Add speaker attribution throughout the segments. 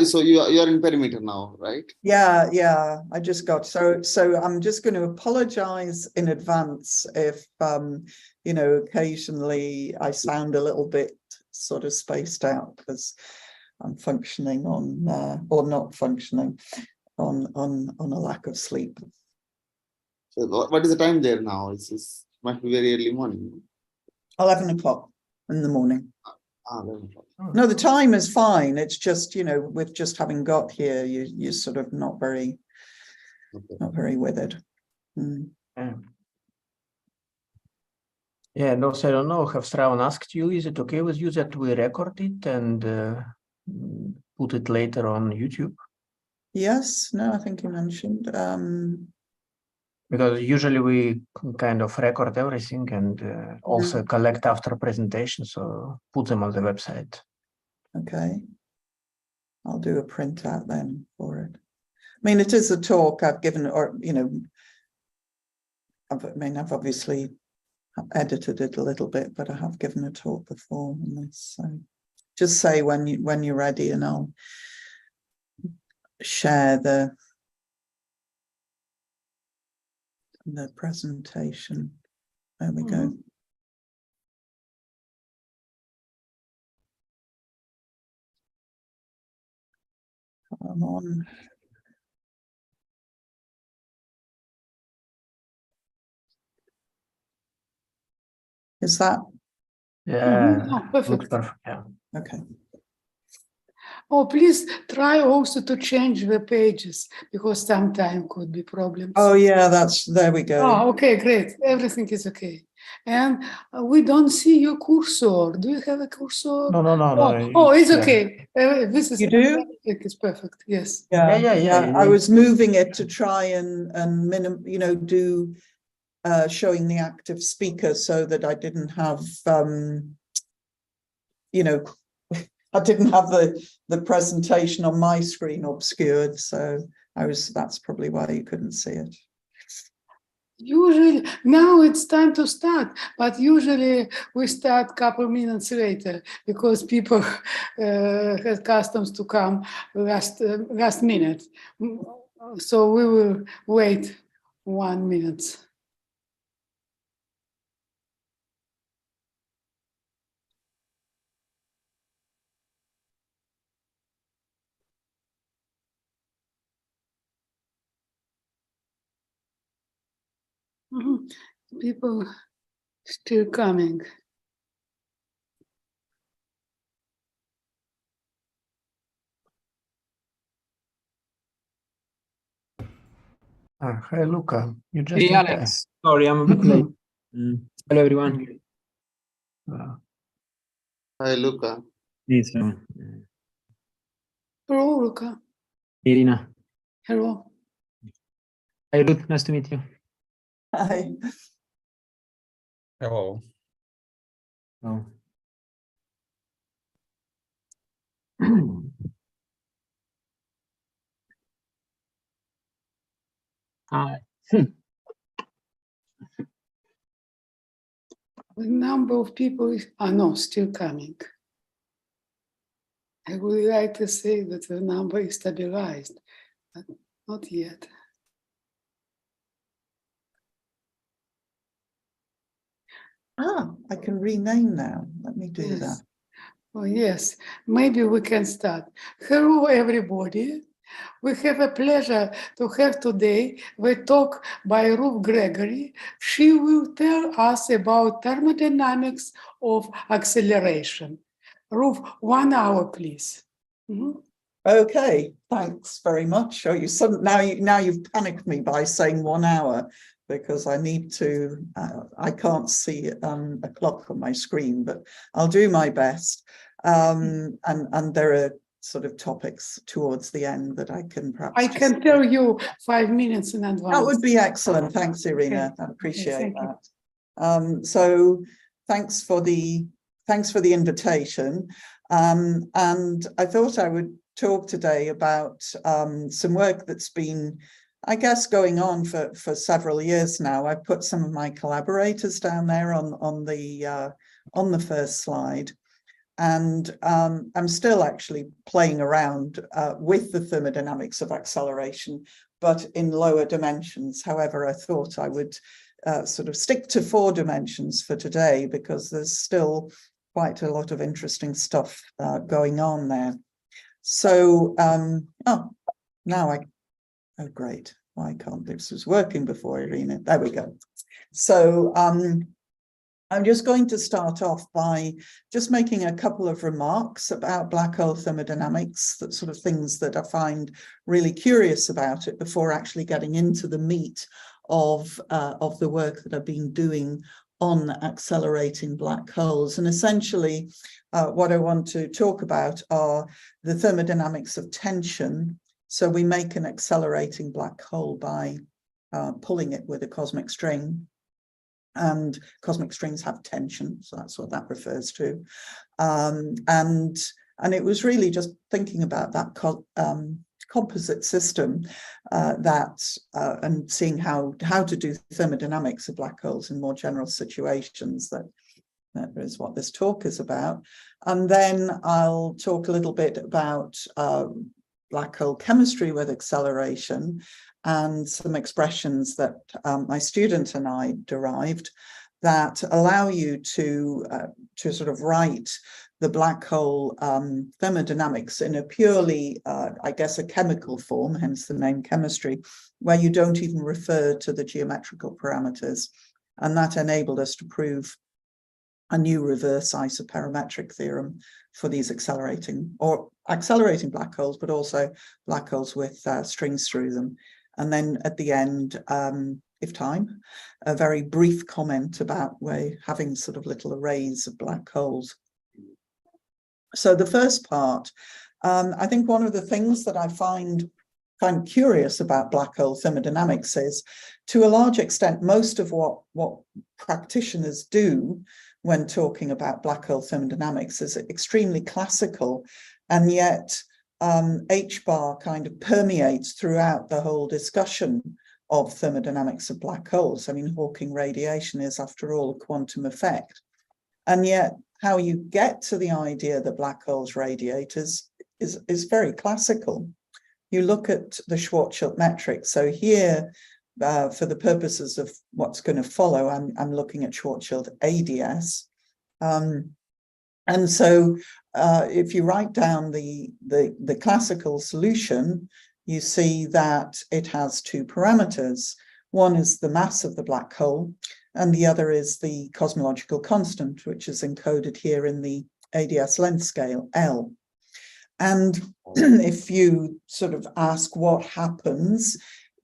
Speaker 1: So you're in perimeter now, right?
Speaker 2: Yeah. I just got so I'm just going to apologize in advance if occasionally I sound a little bit sort of spaced out because I'm functioning on or not functioning on a lack of sleep.
Speaker 1: So what is the time there now? It's must be very early morning.
Speaker 2: 11 o'clock in the morning.
Speaker 1: 11 o'clock.
Speaker 2: No, the time is fine. It's just, with just having got here, you're sort of not very with it. Mm.
Speaker 3: Yeah, and also I don't know, have Strawan asked you, is it okay with you that we record it and put it later on YouTube?
Speaker 2: Yes, no, I think you mentioned.
Speaker 3: Because usually we kind of record everything and also collect after presentation, so put them on the website.
Speaker 2: Okay. I'll do a printout then for it. I mean, it is a talk I've given, or, I've obviously edited it a little bit, but I have given a talk before on this. So just say when you're ready and I'll share the presentation. There we go. Come on. Is that?
Speaker 3: Yeah,
Speaker 4: perfect.
Speaker 3: looks perfect. Yeah.
Speaker 2: Okay.
Speaker 4: Oh, please try also to change the pages because sometimes could be problems.
Speaker 2: Oh yeah, there we go.
Speaker 4: Oh, okay, great. Everything is okay. And we don't see your cursor. Do you have a cursor?
Speaker 3: No.
Speaker 4: It's okay. This is
Speaker 2: You do?
Speaker 4: It's perfect. Yes.
Speaker 3: Yeah.
Speaker 2: I was moving it to try and do showing the active speaker so that I didn't have I didn't have the presentation on my screen obscured, so that's probably why you couldn't see it.
Speaker 4: Usually now it's time to start, but usually we start a couple minutes later because people have customs to come last minute. So we will wait 1 minute. People still coming.
Speaker 3: Hi, Luca. You just
Speaker 5: Hey, Alex. Sorry, I'm a bit late. Hello, everyone.
Speaker 1: Hi, Luca.
Speaker 4: Hello, Luca.
Speaker 5: Irina.
Speaker 4: Hello.
Speaker 5: Hi, Ruth. Nice to meet you.
Speaker 2: Hi.
Speaker 6: Hello.
Speaker 5: Oh. Hi.
Speaker 4: The number of people is still coming. I would like to say that the number is stabilized, but not yet.
Speaker 2: I can rename now. Let me do that.
Speaker 4: Oh, yes, maybe we can start. Hello, everybody. We have a pleasure to have today the talk by Ruth Gregory. She will tell us about thermodynamics of acceleration. Ruth, 1 hour, please.
Speaker 2: Okay, thanks very much. Now you've panicked me by saying 1 hour because I need to. I can't see a clock on my screen, but I'll do my best. And there are sort of topics towards the end that I can perhaps.
Speaker 4: I can tell you 5 minutes in advance.
Speaker 2: That would be excellent. Thanks, Irina.
Speaker 4: Okay.
Speaker 2: I appreciate that.
Speaker 4: You.
Speaker 2: So thanks for the invitation. And I thought I would talk today about some work that's been, I guess, going on for several years now. I've put some of my collaborators down there on the first slide. And I'm still actually playing around with the thermodynamics of acceleration, but in lower dimensions. However, I thought I would sort of stick to 4 dimensions for today, because there's still quite a lot of interesting stuff going on there. So, oh, great. Why can't this was working before, Irina? There we go. So, I'm just going to start off by just making a couple of remarks about black hole thermodynamics, that sort of things that I find really curious about it, before actually getting into the meat of the work that I've been doing on accelerating black holes. And essentially, what I want to talk about are the thermodynamics of tension. So we make an accelerating black hole by pulling it with a cosmic string. And cosmic strings have tension, so that's what that refers to. And it was really just thinking about that composite system and seeing how to do thermodynamics of black holes in more general situations. That is what this talk is about. And then I'll talk a little bit about black hole chemistry with acceleration, and some expressions that my student and I derived that allow you to sort of write the black hole thermodynamics in a purely, I guess, a chemical form, hence the name chemistry, where you don't even refer to the geometrical parameters. And that enabled us to prove a new reverse isoperimetric theorem for these accelerating black holes, but also black holes with strings through them. And then at the end, if time, a very brief comment about having sort of little arrays of black holes. So the first part, I think one of the things that I find curious about black hole thermodynamics is, to a large extent, most of what practitioners do when talking about black hole thermodynamics is extremely classical, and yet H-bar kind of permeates throughout the whole discussion of thermodynamics of black holes. I mean, Hawking radiation is, after all, a quantum effect. And yet, how you get to the idea that black holes radiate is very classical. You look at the Schwarzschild metric. So here, for the purposes of what's going to follow, I'm looking at Schwarzschild ADS. And so if you write down the classical solution, you see that it has 2 parameters. One is the mass of the black hole, and the other is the cosmological constant, which is encoded here in the ADS length scale, L. And if you sort of ask what happens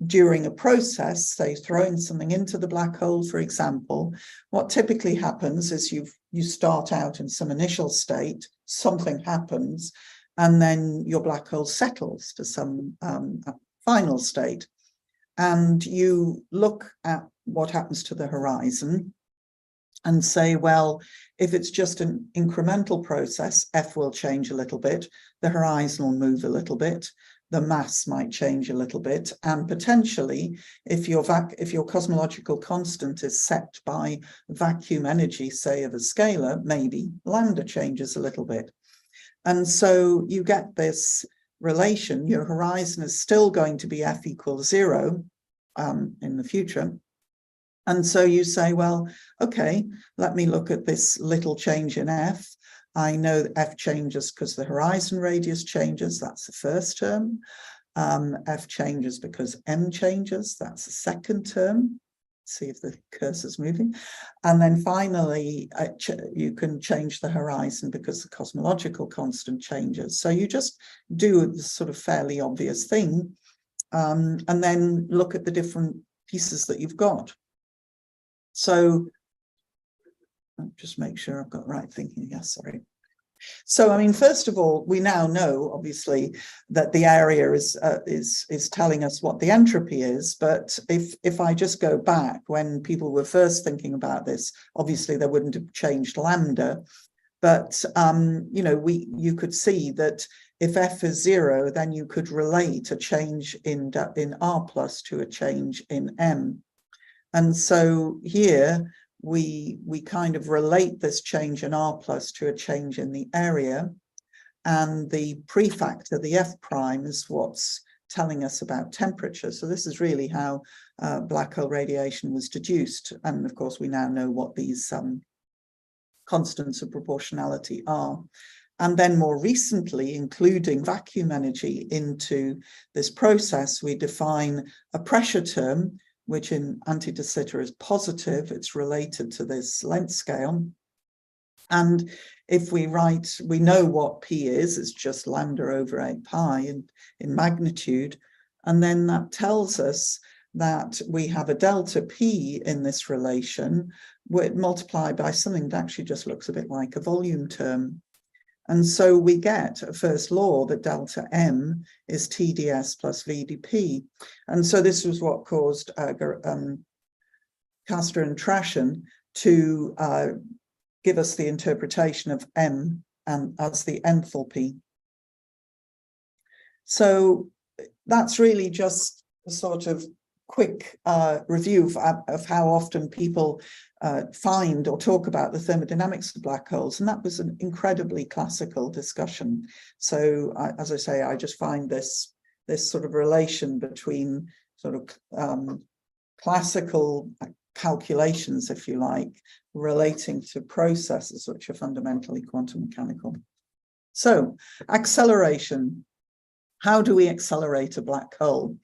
Speaker 2: during a process, say throwing something into the black hole, for example, what typically happens is you start out in some initial state, something happens, and then your black hole settles to some final state. And you look at what happens to the horizon and say, well, if it's just an incremental process, F will change a little bit, the horizon will move a little bit, the mass might change a little bit, and potentially, if your cosmological constant is set by vacuum energy, say of a scalar, maybe lambda changes a little bit. And so you get this relation. Your horizon is still going to be F equals 0 in the future. And so you say, well, okay, let me look at this little change in F. I know that F changes because the horizon radius changes. That's the first term. F changes because M changes. That's the second term. See if the cursor's moving. And then finally, you can change the horizon because the cosmological constant changes. So you just do this sort of fairly obvious thing, and then look at the different pieces that you've got. So I'll just make sure I've got the right thinking. Yes, sorry. So, I mean, first of all, we now know, obviously, that the area is telling us what the entropy is. But if I just go back, when people were first thinking about this, obviously they wouldn't have changed lambda. But you know, you could see that if F is 0, then you could relate a change in R plus to a change in M. And so here we kind of relate this change in R plus to a change in the area. And the prefactor, the F prime, is what's telling us about temperature. So this is really how black hole radiation was deduced. And of course, we now know what these constants of proportionality are. And then more recently, including vacuum energy into this process, we define a pressure term, which in anti-de Sitter is positive. It's related to this length scale. And if we write, we know what P is, it's just lambda over 8 pi in magnitude. And then that tells us that we have a delta P in this relation, multiplied by something that actually just looks a bit like a volume term. And so we get a first law that delta M is TdS plus VdP. And so this was what caused Castor and Trashen to give us the interpretation of M and as the enthalpy. So that's really just a sort of quick review of how often people find or talk about the thermodynamics of black holes. And that was an incredibly classical discussion. So as I say, I just find this sort of relation between sort of classical calculations, if you like, relating to processes which are fundamentally quantum mechanical. So acceleration. How do we accelerate a black hole?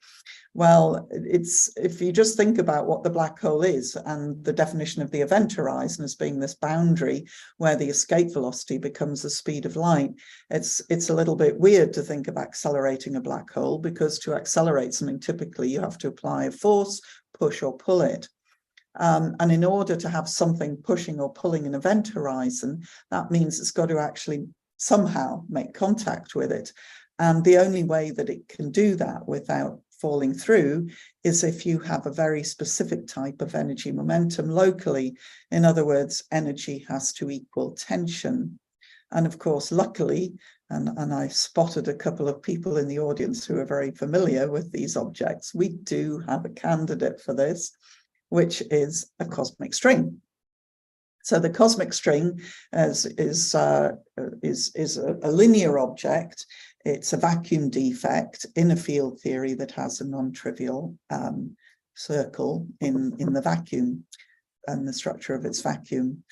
Speaker 2: Well, it's if you just think about what the black hole is and the definition of the event horizon as being this boundary where the escape velocity becomes the speed of light, it's a little bit weird to think of accelerating a black hole, because to accelerate something, typically you have to apply a force, push or pull it. And in order to have something pushing or pulling an event horizon, that means it's got to actually somehow make contact with it. And the only way that it can do that without falling through is if you have a very specific type of energy momentum locally. In other words, energy has to equal tension. And of course, luckily, and I spotted a couple of people in the audience who are very familiar with these objects, we do have a candidate for this, which is a cosmic string. So the cosmic string is a linear object. It's a vacuum defect in a field theory that has a non-trivial circle in the vacuum and the structure of its vacuum.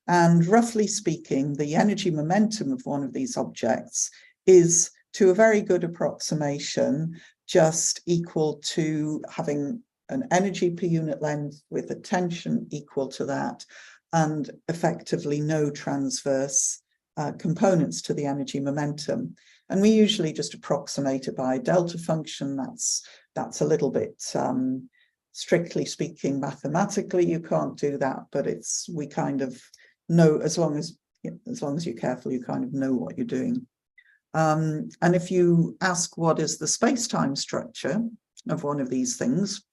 Speaker 2: And roughly speaking, the energy momentum of one of these objects is, to a very good approximation, just equal to having an energy per unit length with a tension equal to that, and effectively no transverse components to the energy momentum. And we usually just approximate it by a delta function. That's a little bit, strictly speaking, mathematically, you can't do that, but we kind of know, as long as you're careful, you kind of know what you're doing. And if you ask what is the space-time structure of one of these things,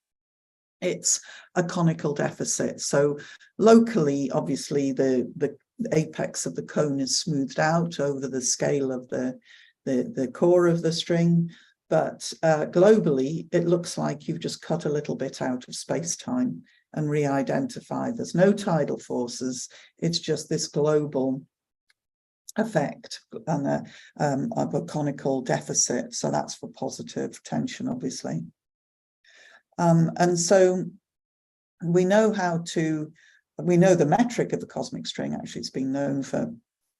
Speaker 2: it's a conical deficit. So locally, obviously, the apex of the cone is smoothed out over the scale of the core of the string, but globally, it looks like you've just cut a little bit out of space-time and re-identified. There's no tidal forces. It's just this global effect and of a conical deficit. So that's for positive tension, obviously. And so we know the metric of the cosmic string. Actually, it's been known for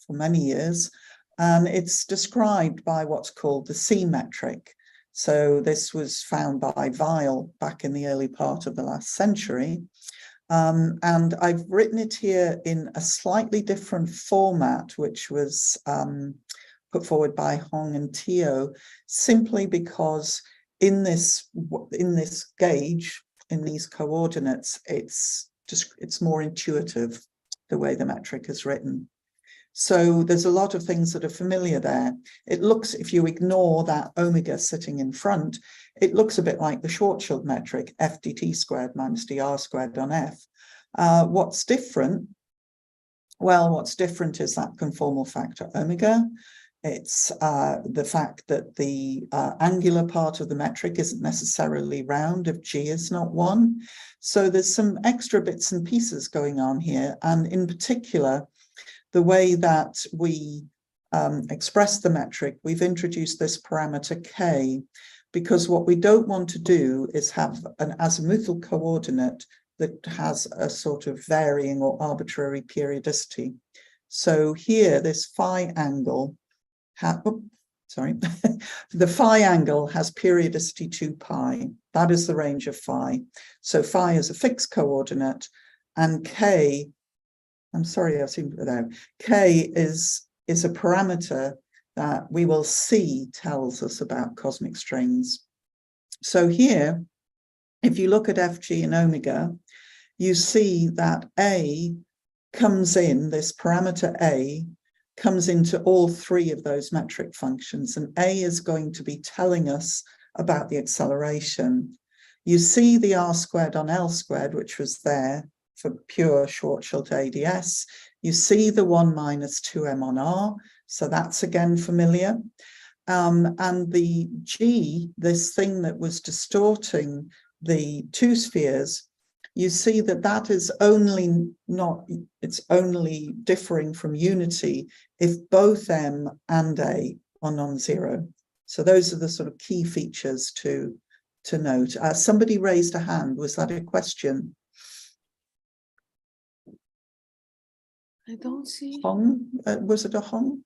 Speaker 2: many years, and it's described by what's called the C metric. So this was found by Weil back in the early part of the last century. And I've written it here in a slightly different format, which was put forward by Hong and Teo, simply because in this gauge, in these coordinates, it's more intuitive the way the metric is written. So there's a lot of things that are familiar there. It looks, if you ignore that omega sitting in front, it looks a bit like the Schwarzschild metric, f dt squared minus dr squared on f. What's different? Well, what's different is that conformal factor omega. It's the fact that the angular part of the metric isn't necessarily round if G is not 1. So there's some extra bits and pieces going on here. And in particular, the way that we express the metric, we've introduced this parameter K, because what we don't want to do is have an azimuthal coordinate that has a sort of varying or arbitrary periodicity. So here, this phi angle, the phi angle has periodicity 2 pi. That is the range of phi. So phi is a fixed coordinate, and K, I'm sorry, I've seen that. K is a parameter that we will see tells us about cosmic strings. So here, if you look at Fg and omega, you see that A comes in, this parameter A comes into all 3 of those metric functions, and A is going to be telling us about the acceleration. You see the R squared on L squared, which was there for pure Schwarzschild ADS. You see the 1 minus 2m on R, so that's again familiar. And the G, this thing that was distorting the 2 spheres, you see that that is only it's only differing from unity if both M and A are non-zero. So those are the sort of key features to note. Somebody raised a hand. Was that a question?
Speaker 4: I don't see.
Speaker 2: Hong? Was it a Hong?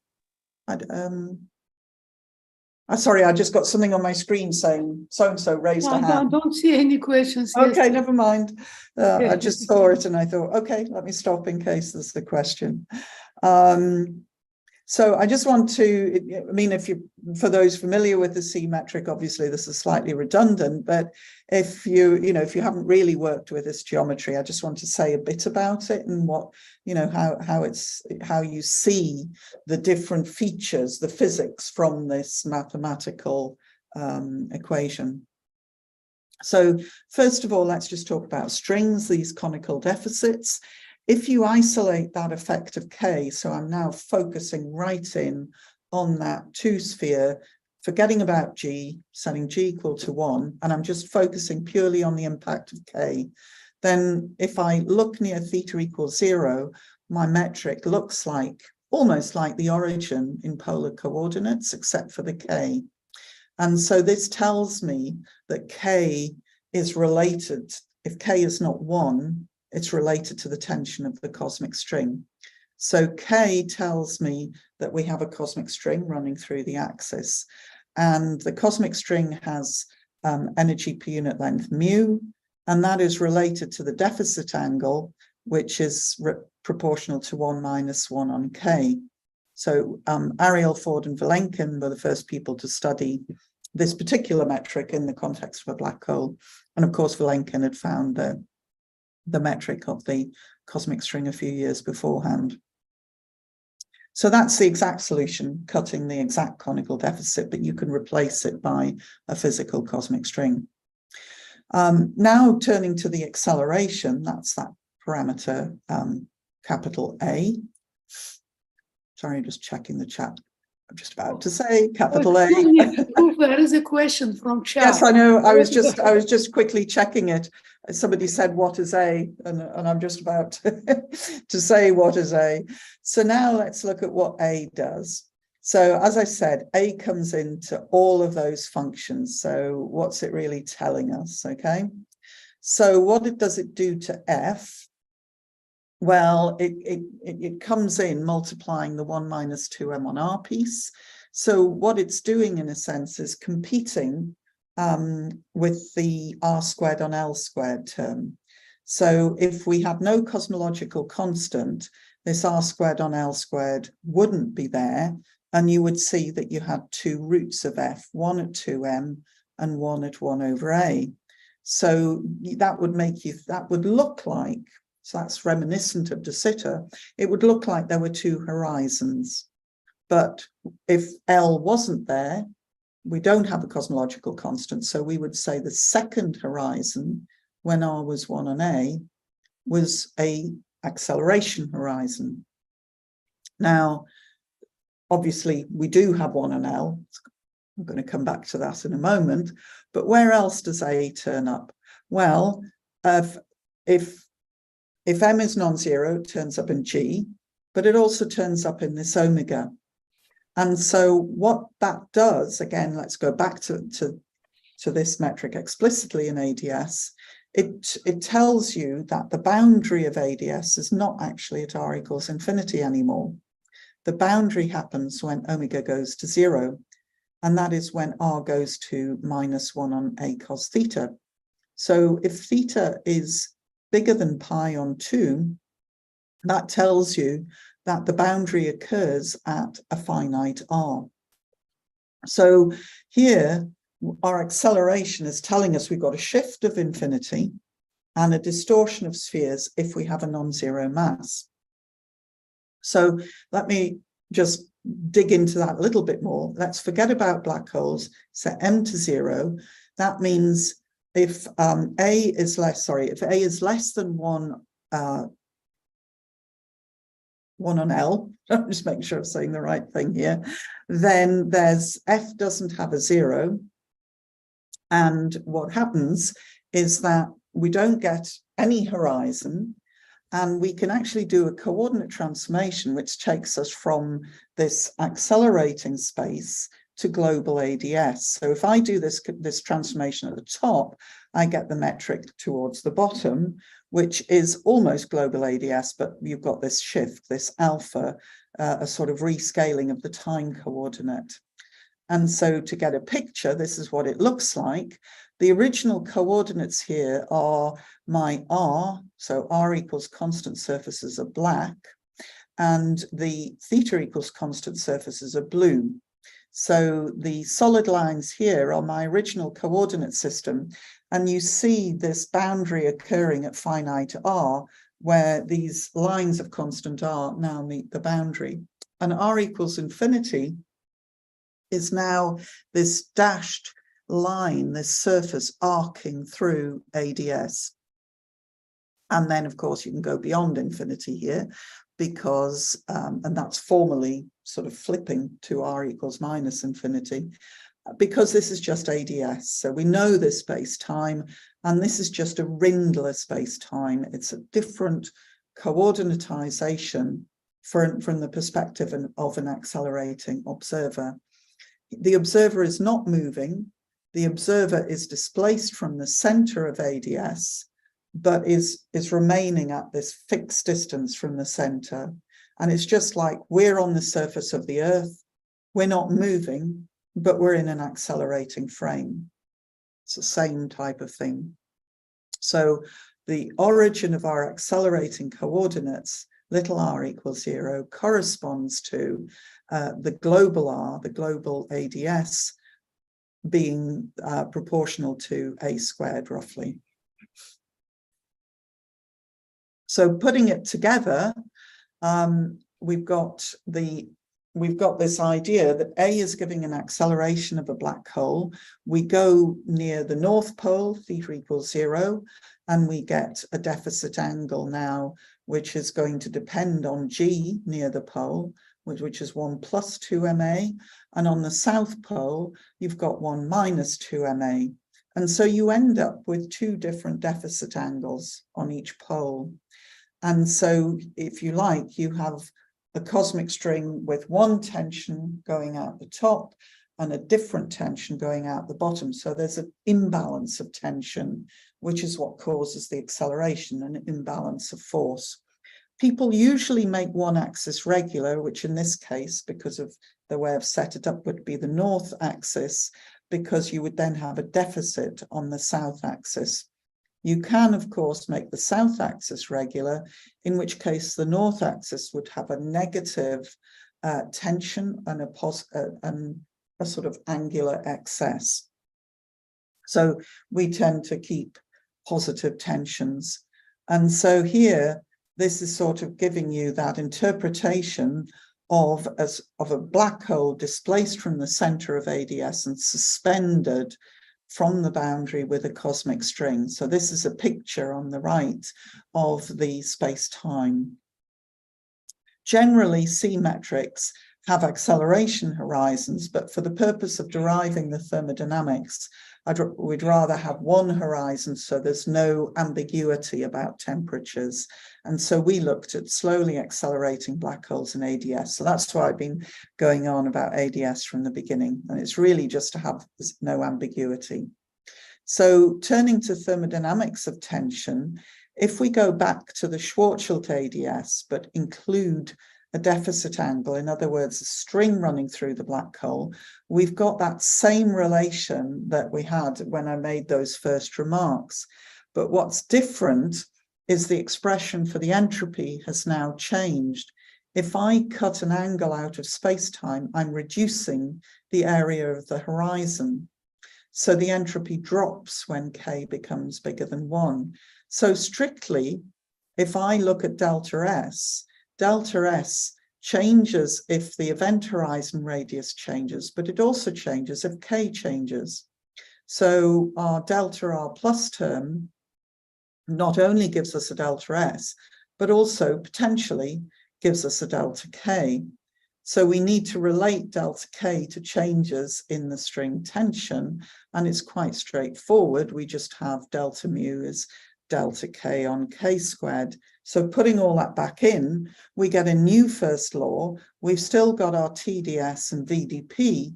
Speaker 2: Sorry, I just got something on my screen saying so-and-so raised a hand.
Speaker 4: I don't see any questions.
Speaker 2: Okay,
Speaker 4: Yes.
Speaker 2: never mind.
Speaker 4: Okay.
Speaker 2: I just saw it and I thought, okay, let me stop in case there's a question. So I just want to, I mean, for those familiar with the C metric, obviously this is slightly redundant, but if if you haven't really worked with this geometry, I just want to say a bit about it and what, how you see the different features, the physics from this mathematical equation. So first of all, let's just talk about strings, these conical deficits. If you isolate that effect of K, so I'm now focusing right in on that 2 sphere, forgetting about G, setting G equal to 1, and I'm just focusing purely on the impact of K, then if I look near theta equals 0, my metric looks almost like the origin in polar coordinates, except for the K. And so this tells me that K is related, if K is not 1, it's related to the tension of the cosmic string. So K tells me that we have a cosmic string running through the axis, and the cosmic string has energy per unit length mu, and that is related to the deficit angle, which is proportional to 1 minus 1 on K. So Ariel, Ford, and Vilenkin were the first people to study this particular metric in the context of a black hole. And of course, Vilenkin had found the metric of the cosmic string a few years beforehand. So that's the exact solution, cutting the exact conical deficit, but you can replace it by a physical cosmic string. Now turning to the acceleration, that's that parameter capital A. Sorry, just checking the chat. I'm just about to say capital A.
Speaker 4: There is a question from chat.
Speaker 2: Yes, I know. I was just quickly checking it. Somebody said, what is A? And I'm just about to say what is A. So now let's look at what A does. So as I said, A comes into all of those functions. So what's it really telling us? Okay. So what does it do to F? Well, it comes in multiplying the 1 minus 2m on R piece. So what it's doing in a sense is competing with the R squared on L squared term. So if we had no cosmological constant, this R squared on L squared wouldn't be there, and you would see that you had 2 roots of F, one at 2m and one at 1 over A. So that would look like, so that's reminiscent of De Sitter, it would look like there were 2 horizons. But if L wasn't there, we don't have a cosmological constant. So we would say the second horizon, when R was 1 on A, was a acceleration horizon. Now, obviously we do have 1 and L. I'm going to come back to that in a moment. But where else does A turn up? Well, if M is non-zero, it turns up in G, but it also turns up in this omega. And so what that does, again, let's go back to this metric explicitly in ADS. It tells you that the boundary of ADS is not actually at R equals infinity anymore. The boundary happens when omega goes to 0, and that is when R goes to -1 on A cos theta. So if theta is bigger than pi on 2, that tells you that the boundary occurs at a finite R. So here, our acceleration is telling us we've got a shift of infinity and a distortion of spheres if we have a non-zero mass. So let me just dig into that a little bit more. Let's forget about black holes, set M to 0. That means if A is less than 1 on L, I'm just making sure I'm saying the right thing here, then there's F doesn't have a 0. And what happens is that we don't get any horizon, and we can actually do a coordinate transformation which takes us from this accelerating space to global ADS. So if I do this transformation at the top, I get the metric towards the bottom, which is almost global ADS, but you've got this shift, this alpha, a sort of rescaling of the time coordinate. And so to get a picture, this is what it looks like. The original coordinates here are my R, so R equals constant surfaces are black, and the theta equals constant surfaces are blue. So the solid lines here are my original coordinate system, and you see this boundary occurring at finite R, where these lines of constant R now meet the boundary. And R equals infinity is now this dashed line, this surface arcing through ADS. And then, of course, you can go beyond infinity here because, and that's formally sort of flipping to R equals minus infinity, because this is just ADS. So we know this space-time, and this is just a Rindler space-time. It's a different coordinatization from the perspective of an accelerating observer. The observer is not moving. The observer is displaced from the center of ADS, but is remaining at this fixed distance from the center. And it's just like we're on the surface of the Earth. We're not moving, but we're in an accelerating frame. It's the same type of thing. So the origin of our accelerating coordinates, little r equals 0, corresponds to the global R, the global ADS, being proportional to a squared roughly. So putting it together, we've got this idea that A is giving an acceleration of a black hole. We go near the North Pole, theta equals 0, and we get a deficit angle now, which is going to depend on G near the pole, which is 1 plus 2 MA. And on the South Pole, you've got 1 minus 2 MA. And so you end up with 2 different deficit angles on each pole. And so, if you like, you have a cosmic string with 1 tension going out the top and a different tension going out the bottom. So there's an imbalance of tension, which is what causes the acceleration, an imbalance of force. People usually make one axis regular, which in this case, because of the way I've set it up, would be the north axis, because you would then have a deficit on the south axis. You can, of course, make the south axis regular, in which case the north axis would have a negative tension and a sort of angular excess. So we tend to keep positive tensions. And so here, this is sort of giving you that interpretation of a black hole displaced from the center of ADS and suspended from the boundary with a cosmic string. So this is a picture on the right of the space-time. Generally, C metrics have acceleration horizons, but for the purpose of deriving the thermodynamics, we'd rather have one horizon so there's no ambiguity about temperatures. And so we looked at slowly accelerating black holes in ADS. So that's why I've been going on about ADS from the beginning. And it's really just to have no ambiguity. So turning to thermodynamics of tension, if we go back to the Schwarzschild ADS, but include a deficit angle, in other words, a string running through the black hole, we've got that same relation that we had when I made those first remarks. But what's different is the expression for the entropy has now changed. If I cut an angle out of space-time, I'm reducing the area of the horizon. So the entropy drops when K becomes bigger than 1. So strictly, if I look at delta S changes if the event horizon radius changes, but it also changes if K changes. So our delta R plus term not only gives us a delta S, but also potentially gives us a delta K. So we need to relate delta K to changes in the string tension, and it's quite straightforward. We just have delta mu is delta K on K squared. So putting all that back in, we get a new first law. We've still got our TDS and VDP,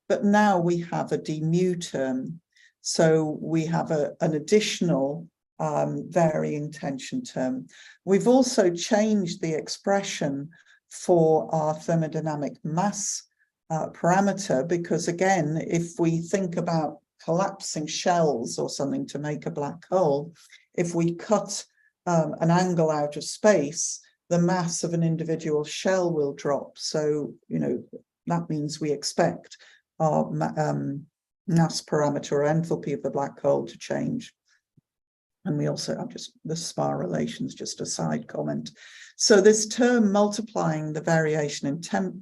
Speaker 2: but now we have a d mu term. So we have an additional varying tension term. We've also changed the expression for our thermodynamic mass parameter, because again, if we think about collapsing shells or something to make a black hole, if we cut an angle out of space, the mass of an individual shell will drop. So, you know, that means we expect our mass parameter or enthalpy of the black hole to change. And we also have just the spar relations, just a side comment. So this term multiplying the variation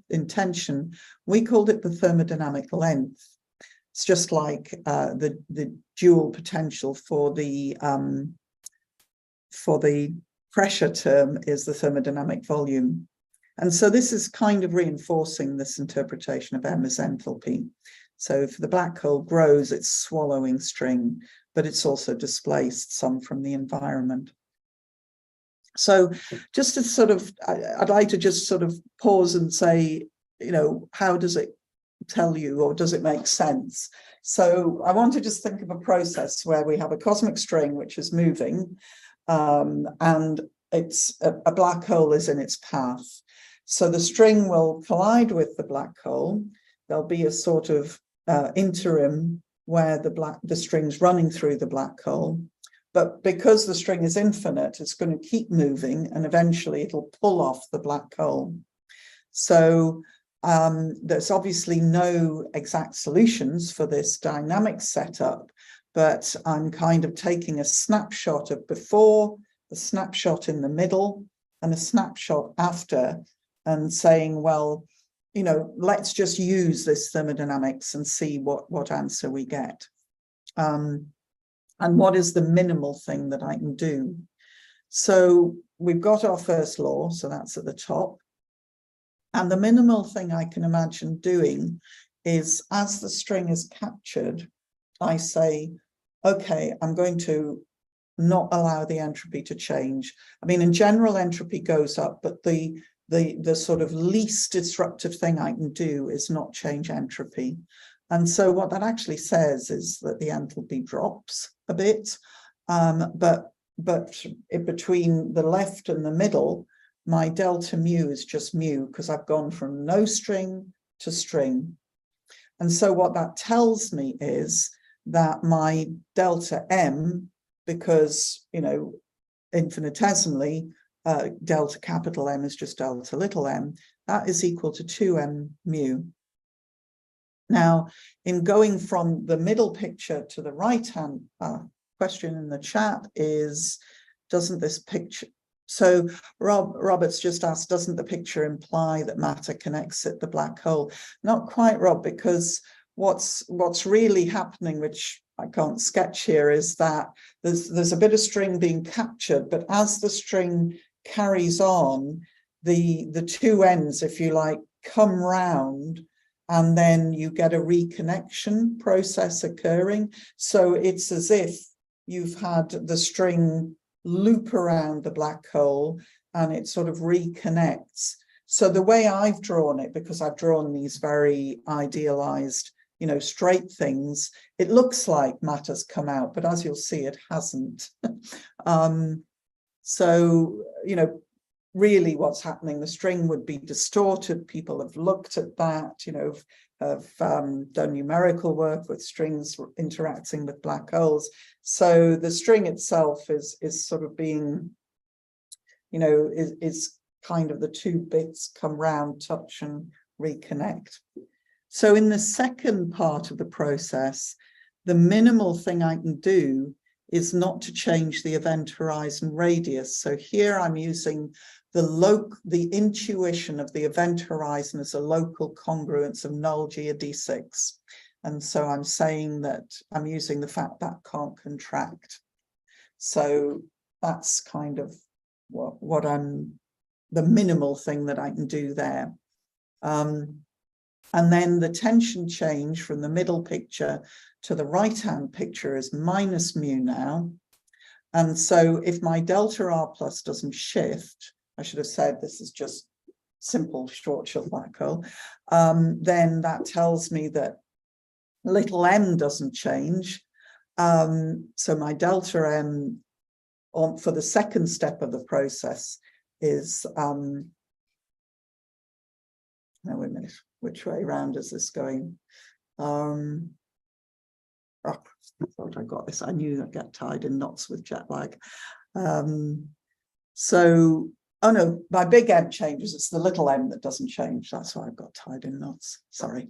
Speaker 2: in tension, we called it the thermodynamic length. It's just like the dual potential for the pressure term is the thermodynamic volume. And so this is kind of reinforcing this interpretation of M as enthalpy. So if the black hole grows, it's swallowing string, but it's also displaced some from the environment. So just to sort of, I'd like to just sort of pause and say, you know, how does it tell you, or does it make sense? So I want to just think of a process where we have a cosmic string which is moving, and it's a black hole is in its path. So the string will collide with the black hole. There'll be a sort of interim where the string's running through the black hole. But because the string is infinite, it's going to keep moving, and eventually it'll pull off the black hole. So there's obviously no exact solutions for this dynamic setup, but I'm kind of taking a snapshot of before, a snapshot in the middle, and a snapshot after, and saying, well, you know, let's just use this thermodynamics and see what answer we get. And what is the minimal thing that I can do? So we've got our first law, so that's at the top. And the minimal thing I can imagine doing is, as the string is captured, I say, okay, I'm going to not allow the entropy to change. I mean, in general, entropy goes up, but the sort of least disruptive thing I can do is not change entropy. And so what that actually says is that the enthalpy drops a bit, but between the left and the middle, my delta mu is just mu, because I've gone from no string to string. And so what that tells me is that my delta m, because, you know, infinitesimally, delta capital M is just delta little m, that is equal to 2m mu. Now, in going from the middle picture to the right-hand question in the chat is, doesn't this picture, so Robert's just asked, doesn't the picture imply that matter can exit the black hole? Not quite, Rob, because what's really happening, which I can't sketch here, is that there's a bit of string being captured, but as the string carries on, the two ends, if you like, come round, and then you get a reconnection process occurring. So it's as if you've had the string loop around the black hole and it sort of reconnects. So the way I've drawn it, because I've drawn these very idealized, straight things, it looks like matter's come out, but as you'll see, it hasn't. So, really what's happening, the string would be distorted. People have looked at that, have done numerical work with strings interacting with black holes. So the string itself is sort of being, is kind of the two bits come round, touch and reconnect. So in the second part of the process, the minimal thing I can do is not to change the event horizon radius. So here I'm using the intuition of the event horizon as a local congruence of null geodesics. And so I'm saying that I'm using the fact that can't contract. So that's kind of what I'm, the minimal thing that I can do there. And then the tension change from the middle picture to the right-hand picture is minus mu now. And so if my delta R plus doesn't shift, I should have said this is just simple short black hole, then that tells me that little m doesn't change. So my delta m for the second step of the process is, now wait a minute, which way around is this going? Oh, I thought I got this. I knew I'd get tied in knots with jet lag. So, oh no, my big M changes. It's the little m that doesn't change. That's why I've got tied in knots. Sorry.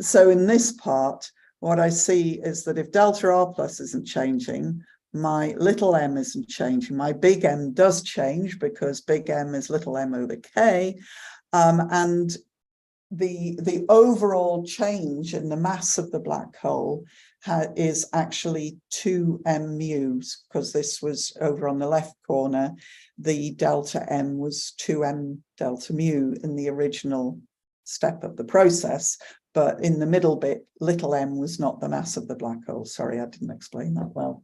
Speaker 2: So in this part, what I see is that if delta R plus isn't changing, my little m isn't changing. My big M does change because big M is little m over k. And the overall change in the mass of the black hole is actually 2m mu, because this was over on the left corner, the delta m was 2m delta mu in the original step of the process, but in the middle bit, little m was not the mass of the black hole. Sorry, I didn't explain that well.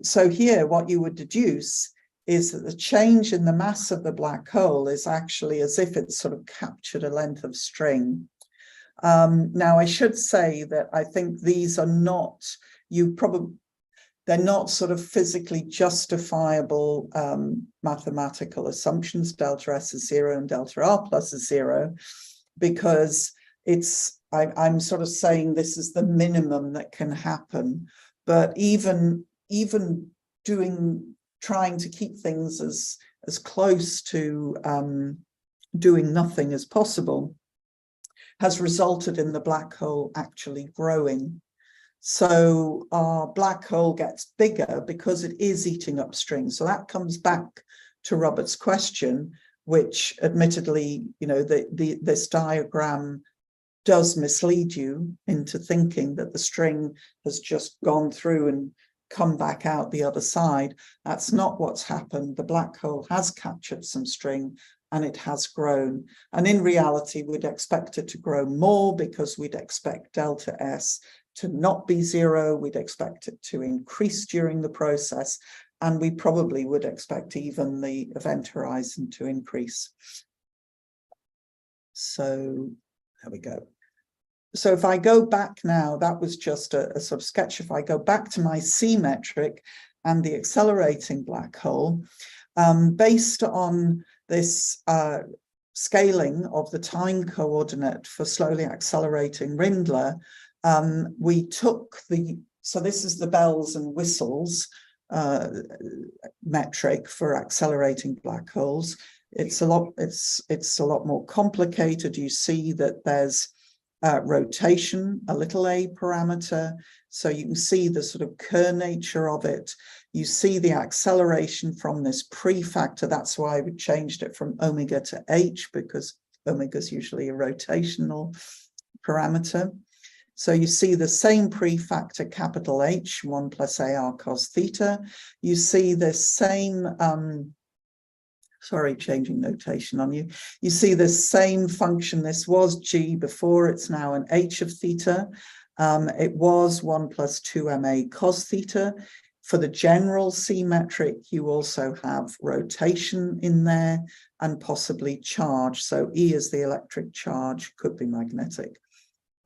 Speaker 2: So here, what you would deduce is that the change in the mass of the black hole is actually as if it's sort of captured a length of string. Now, I should say that I think these are not, they're not sort of physically justifiable mathematical assumptions. Delta S is 0 and delta R plus is 0, because I'm sort of saying this is the minimum that can happen. But even trying to keep things as close to doing nothing as possible has resulted in the black hole actually growing. So our black hole gets bigger because it is eating up strings. So that comes back to Robert's question, which admittedly, this diagram does mislead you into thinking that the string has just gone through and come back out the other side. That's not what's happened. The black hole has captured some string and it has grown. And in reality, we'd expect it to grow more because we'd expect delta S to not be 0. We'd expect it to increase during the process. And we probably would expect even the event horizon to increase. So there we go. So if I go back now, that was just a sort of sketch. If I go back to my C metric and the accelerating black hole, based on this scaling of the time coordinate for slowly accelerating Rindler, we took so this is the bells and whistles metric for accelerating black holes. It's a lot more complicated. You see that there's rotation, a little a parameter. So you can see the sort of Kerr nature of it. You see the acceleration from this prefactor. That's why we changed it from omega to h, because omega is usually a rotational parameter. So you see the same prefactor, capital H, 1 plus AR cos theta. You see the same Sorry, changing notation on you. You see the same function. This was G before, it's now an H of theta. It was 1 plus 2ma cos theta. For the general C metric, you also have rotation in there and possibly charge. So E is the electric charge, could be magnetic.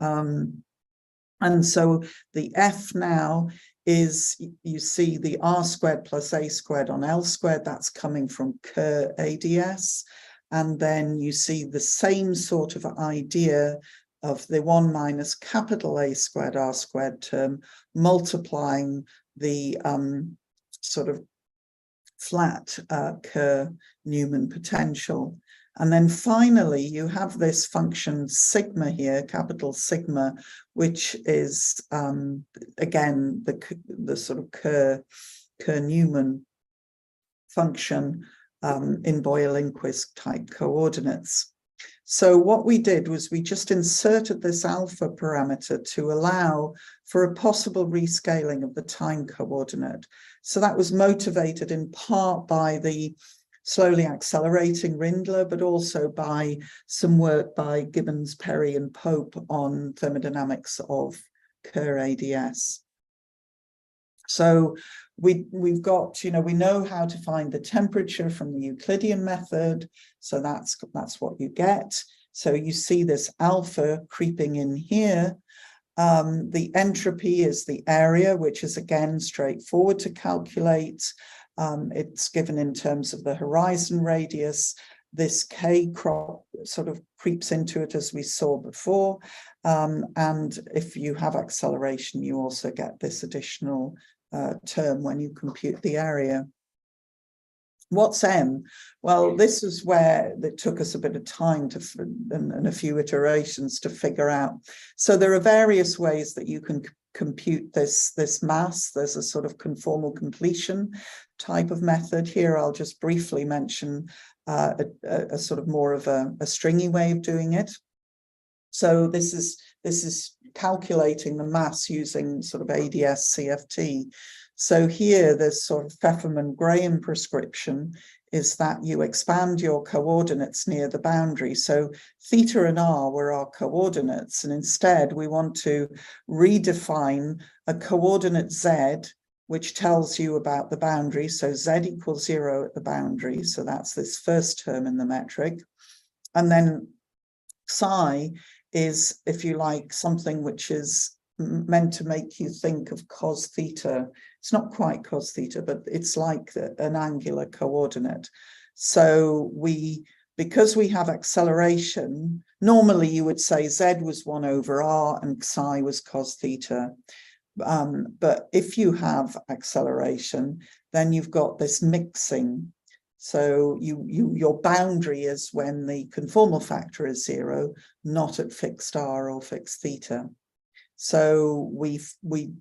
Speaker 2: And so the F now is, you see the R squared plus A squared on L squared, that's coming from Kerr ADS. And then you see the same sort of idea of the 1 minus capital A squared R squared term multiplying the sort of flat Kerr-Newman potential. And then finally, you have this function sigma here, capital sigma, which is, again, the sort of Kerr-Newman function in Boyer-Lindquist type coordinates. So what we did was we just inserted this alpha parameter to allow for a possible rescaling of the time coordinate. So that was motivated in part by the slowly accelerating Rindler, but also by some work by Gibbons, Perry, and Pope on thermodynamics of Kerr ADS. So we've got, we know how to find the temperature from the Euclidean method. So that's what you get. So you see this alpha creeping in here. The entropy is the area, which is again straightforward to calculate. It's given in terms of the horizon radius. This K crop sort of creeps into it as we saw before. And if you have acceleration, you also get this additional term when you compute the area. What's M? Well, this is where it took us a bit of time and a few iterations to figure out. So there are various ways that you can compute this mass. There's a sort of conformal completion type of method. Here I'll just briefly mention a sort of more of a stringy way of doing it. So this is calculating the mass using sort of ADS CFT. So here, this sort of Pfefferman-Graham prescription is that you expand your coordinates near the boundary. So theta and R were our coordinates, and instead we want to redefine a coordinate Z, which tells you about the boundary. So Z equals 0 at the boundary. So that's this first term in the metric. And then psi is, if you like, something which is meant to make you think of cos theta. It's not quite cos theta, but it's like an angular coordinate. So because we have acceleration, normally you would say Z was 1 over R and psi was cos theta. But if you have acceleration, then you've got this mixing. So your boundary is when the conformal factor is 0, not at fixed R or fixed theta. So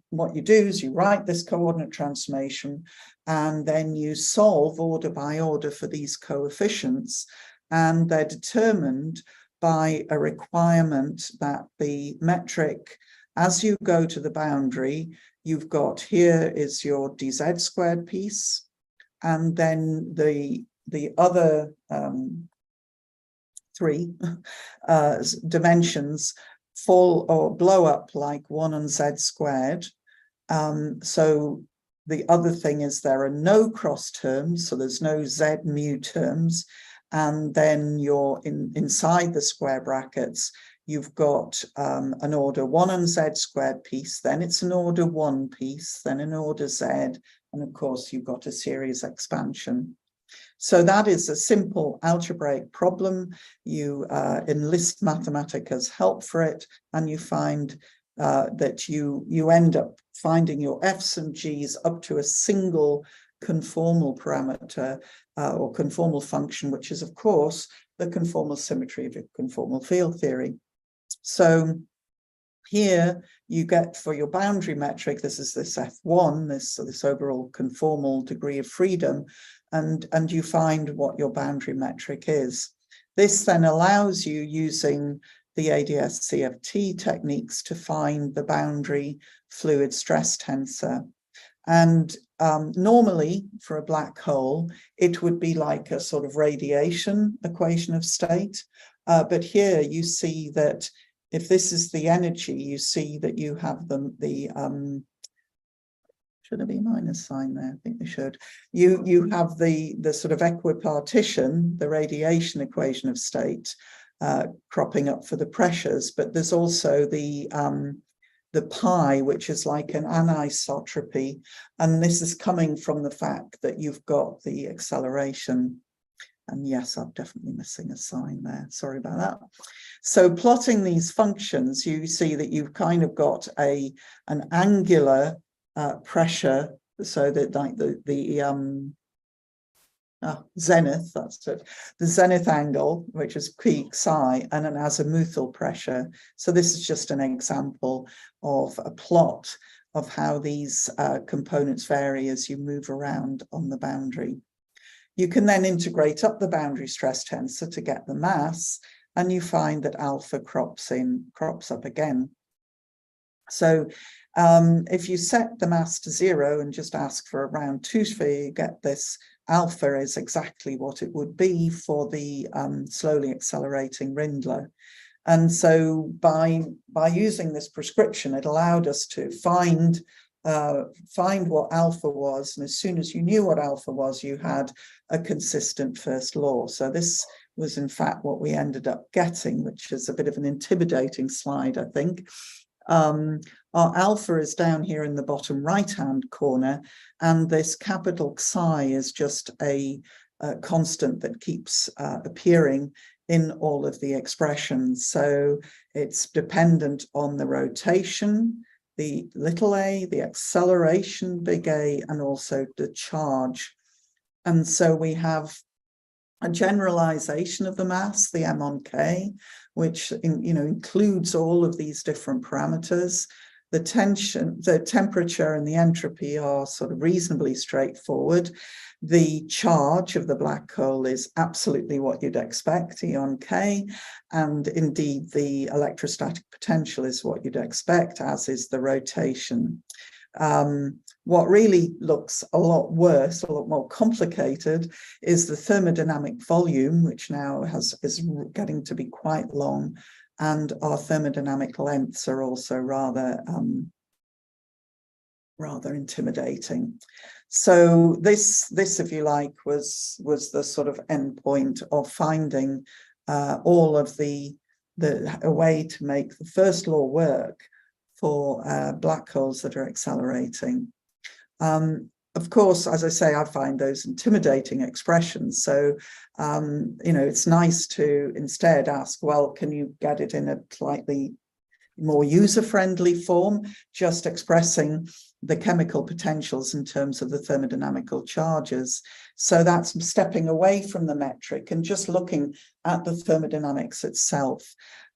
Speaker 2: what you do is you write this coordinate transformation, and then you solve order by order for these coefficients, and they're determined by a requirement that the metric, as you go to the boundary, you've got here is your dz squared piece, and then the other three dimensions fall or blow up like 1 on z squared. So the other thing is there are no cross terms, so there's no z mu terms, and then you're inside the square brackets, you've got an order 1 on z squared piece, then it's an order 1 piece, then an order z, and of course you've got a series expansion. So that is a simple algebraic problem. You enlist Mathematicas help for it, and you find that you end up finding your F's and G's up to a single conformal parameter or conformal function, which is, of course, the conformal symmetry of your conformal field theory. So here you get for your boundary metric, this is this F1, this overall conformal degree of freedom, and you find what your boundary metric is. This then allows you, using the ADS CFT techniques, to find the boundary fluid stress tensor. And normally for a black hole, it would be like a sort of radiation equation of state. But here you see that if this is the energy, you see that you have should there be a minus sign there? I think they should. You have the sort of equipartition, the radiation equation of state, cropping up for the pressures, but there's also the pi, which is like an anisotropy, and this is coming from the fact that you've got the acceleration. And yes, I'm definitely missing a sign there. Sorry about that. So plotting these functions, you see that you've kind of got an angular pressure, so that like the zenith, that's it, the zenith angle, which is peak psi, and an azimuthal pressure. So this is just an example of a plot of how these components vary as you move around on the boundary. You can then integrate up the boundary stress tensor to get the mass, and you find that alpha crops up again. So if you set the mass to 0 and just ask for a round 2 sphere, you get this alpha is exactly what it would be for the slowly accelerating Rindler. And so by using this prescription, it allowed us to find what alpha was, and as soon as you knew what alpha was, you had a consistent first law. So this was in fact what we ended up getting, which is a bit of an intimidating slide, I think. Our alpha is down here in the bottom right-hand corner, and this capital Psi is just a constant that keeps appearing in all of the expressions. So it's dependent on the rotation, the little a, the acceleration, big A, and also the charge. And so we have a generalization of the mass, the M on K, which includes all of these different parameters. The tension, the temperature, and the entropy are sort of reasonably straightforward. The charge of the black hole is absolutely what you'd expect, E on K, and indeed the electrostatic potential is what you'd expect, as is the rotation. What really looks a lot worse, a lot more complicated, is the thermodynamic volume, which now is getting to be quite long, and our thermodynamic lengths are also rather intimidating. So this, if you like, was the sort of endpoint of finding all of a way to make the first law work for black holes that are accelerating. Of course, as I say, I find those intimidating expressions. So, it's nice to instead ask, well, can you get it in a slightly more user-friendly form, just expressing the chemical potentials in terms of the thermodynamical charges? So that's stepping away from the metric and just looking at the thermodynamics itself.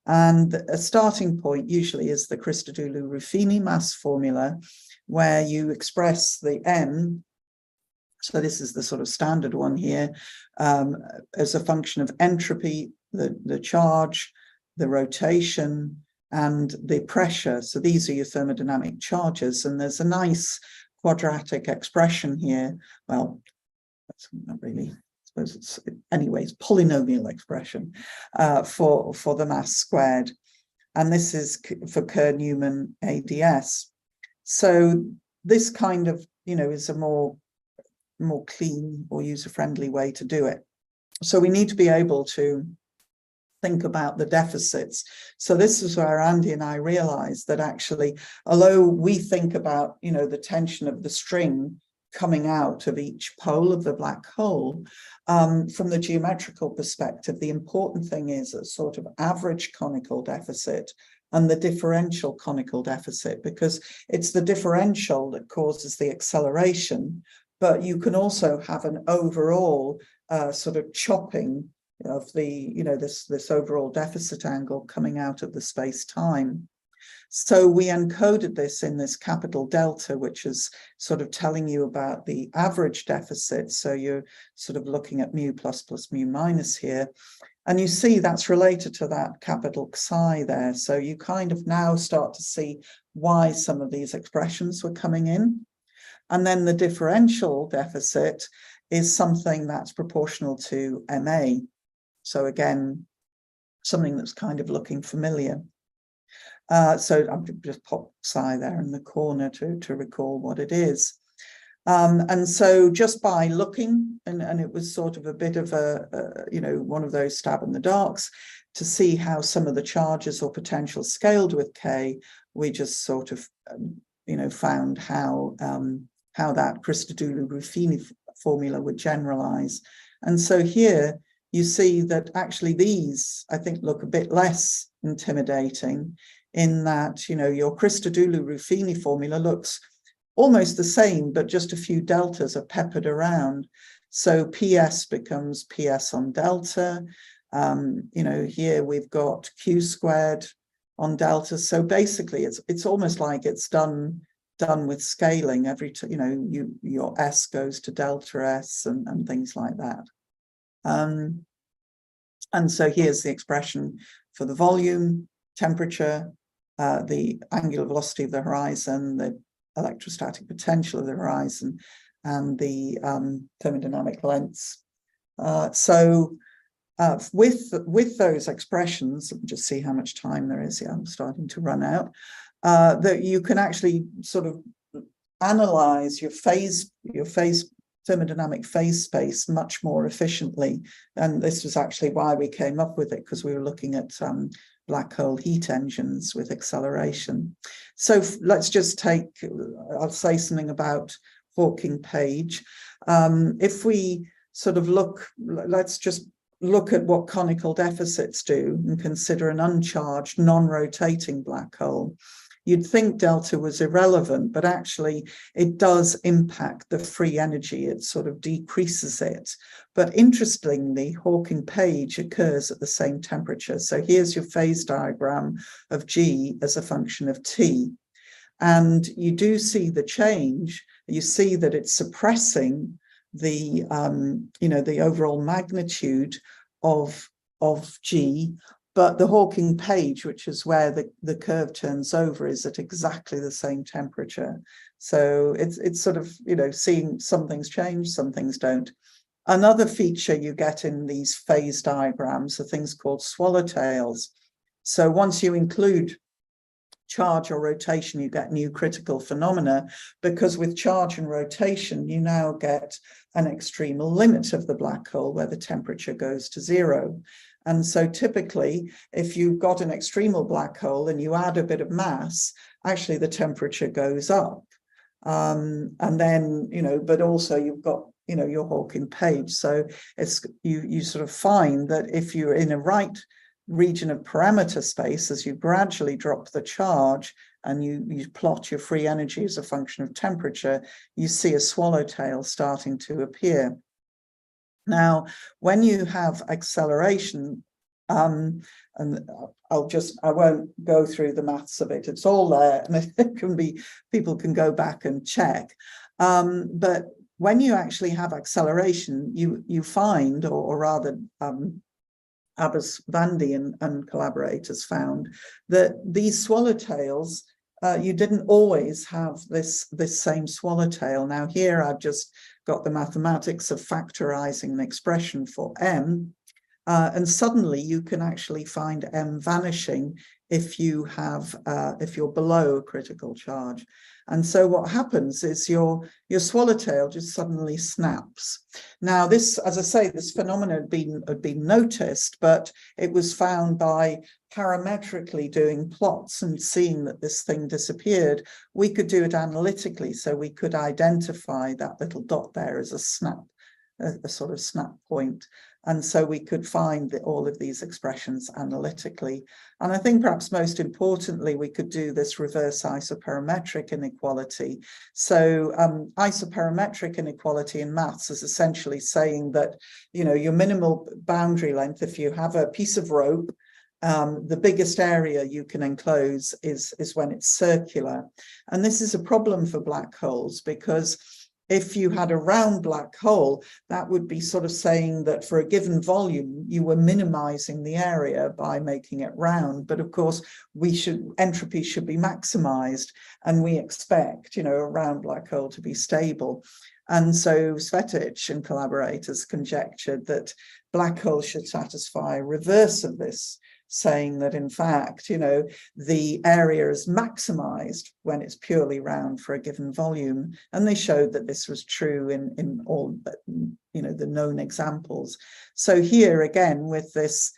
Speaker 2: And a starting point usually is the Christodoulou-Ruffini mass formula, where you express the M, so this is the sort of standard one here, as a function of entropy, the charge, the rotation, and the pressure. So these are your thermodynamic charges, and there's a nice quadratic expression here. Well, that's not really, I suppose it's, anyways, polynomial expression for the mass squared. And this is for Kerr-Newman ADS. So this kind of, is a more clean or user-friendly way to do it. So we need to be able to think about the deficits. So this is where Andy and I realized that actually, although we think about, the tension of the string coming out of each pole of the black hole, from the geometrical perspective, the important thing is a sort of average conical deficit and the differential conical deficit, because it's the differential that causes the acceleration, but you can also have an overall sort of chopping of the, this overall deficit angle coming out of the space-time. So we encoded this in this capital delta, which is sort of telling you about the average deficit. So you're sort of looking at mu plus mu minus here. And you see that's related to that capital Psi there. So you kind of now start to see why some of these expressions were coming in. And then the differential deficit is something that's proportional to MA. So again, something that's kind of looking familiar. So I'm just pop psi there in the corner to recall what it is. And so just by looking, and it was sort of a bit of one of those stab in the darks to see how some of the charges or potentials scaled with K, we just sort of, found how that Christodoulou-Ruffini formula would generalize. And so here you see that actually these, I think, look a bit less intimidating in that, your Christodoulou-Ruffini formula looks almost the same, but just a few deltas are peppered around. So PS becomes PS on delta. Here we've got Q squared on delta. So basically it's almost like it's done with scaling every your S goes to delta S and things like that. And so here's the expression for the volume, temperature, the angular velocity of the horizon, the electrostatic potential of the horizon, and the thermodynamic lengths. With those expressions, just see how much time there is. Yeah, I'm starting to run out. That you can actually sort of analyze your phase thermodynamic phase space much more efficiently. And this was actually why we came up with it, because we were looking at black hole heat engines with acceleration. So let's just I'll say something about Hawking Page. If we sort of let's just look at what conical deficits do and consider an uncharged, non-rotating black hole. You'd think delta was irrelevant, but actually it does impact the free energy. It sort of decreases it. But interestingly, Hawking Page occurs at the same temperature. So here's your phase diagram of G as a function of T. And you do see the change. You see that it's suppressing the, the overall magnitude of G. But the Hawking Page, which is where the curve turns over, is at exactly the same temperature. So it's sort of, seeing some things change, some things don't. Another feature you get in these phase diagrams are things called swallowtails. So once you include charge or rotation, you get new critical phenomena, because with charge and rotation, you now get an extreme limit of the black hole where the temperature goes to 0. And so typically, if you've got an extremal black hole and you add a bit of mass, actually the temperature goes up. And then, but also you've got, your Hawking Page. So it's you sort of find that if you're in a right region of parameter space, as you gradually drop the charge and you plot your free energy as a function of temperature, you see a swallowtail starting to appear. Now, when you have acceleration, and I won't go through the maths of it, it's all there, and it can be, people can go back and check. But when you actually have acceleration, you find, or rather, Abbas Vandy and collaborators found that these swallowtails, you didn't always have this same swallowtail. Now here I've just got the mathematics of factorizing an expression for M, and suddenly you can actually find M vanishing if you're below a critical charge. And so what happens is your swallowtail just suddenly snaps. Now this, as I say, this phenomenon had been noticed, but it was found by parametrically doing plots and seeing that this thing disappeared. We could do it analytically, so we could identify that little dot there as a snap, a sort of snap point. And so we could find all of these expressions analytically. And I think perhaps most importantly, we could do this reverse isoperimetric inequality. So isoperimetric inequality in maths is essentially saying that, your minimal boundary length, if you have a piece of rope, the biggest area you can enclose is when it's circular. And this is a problem for black holes, because if you had a round black hole, that would be sort of saying that for a given volume, you were minimizing the area by making it round. But of course, entropy should be maximized, and we expect, a round black hole to be stable. And so Svetic and collaborators conjectured that black holes should satisfy reverse of this, saying that in fact, the area is maximized when it's purely round for a given volume. And they showed that this was true in all, the known examples. So here again, with this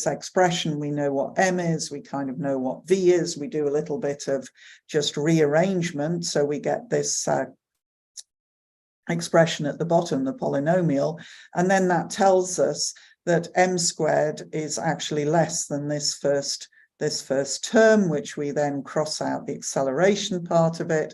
Speaker 2: expression, we know what M is, we kind of know what V is, we do a little bit of just rearrangement. So we get this expression at the bottom, the polynomial, and then that tells us that m squared is actually less than this first term, which we then cross out the acceleration part of it,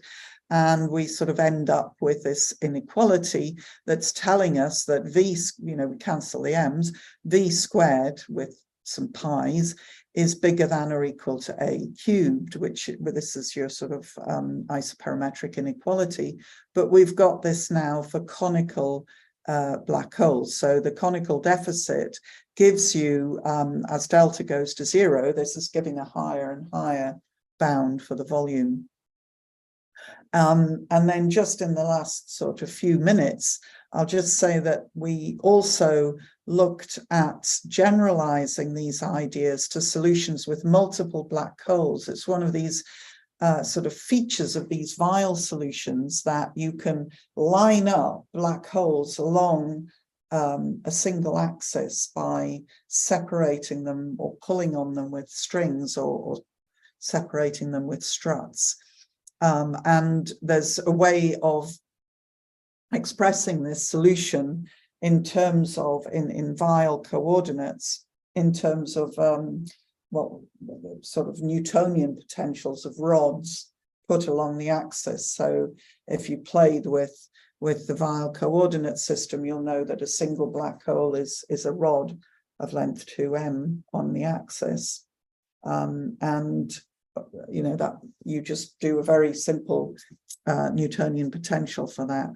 Speaker 2: and we sort of end up with this inequality that's telling us that v, we cancel the m's, v squared with some pi's is bigger than or equal to a cubed, which this is your sort of isoperimetric inequality. But we've got this now for conical black holes. So the conical deficit gives you, as delta goes to 0, this is giving a higher and higher bound for the volume. And then just in the last sort of few minutes, I'll just say that we also looked at generalizing these ideas to solutions with multiple black holes. It's one of these sort of features of these vial solutions that you can line up black holes along a single axis by separating them or pulling on them with strings or separating them with struts. And there's a way of expressing this solution in terms of, in vial coordinates, in terms of sort of Newtonian potentials of rods put along the axis. So if you played with the vial coordinate system, you'll know that a single black hole is a rod of length 2m on the axis. And that you just do a very simple Newtonian potential for that.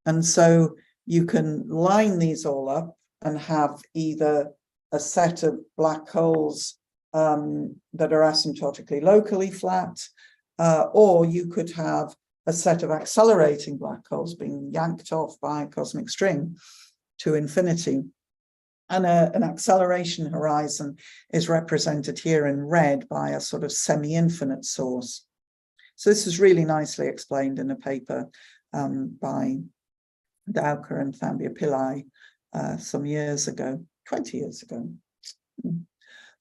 Speaker 2: And so you can line these all up and have either a set of black holes that are asymptotically locally flat, or you could have a set of accelerating black holes being yanked off by a cosmic string to infinity. And an acceleration horizon is represented here in red by a sort of semi-infinite source. So this is really nicely explained in a paper by Dauker and Thambia Pillai some years ago, 20 years ago.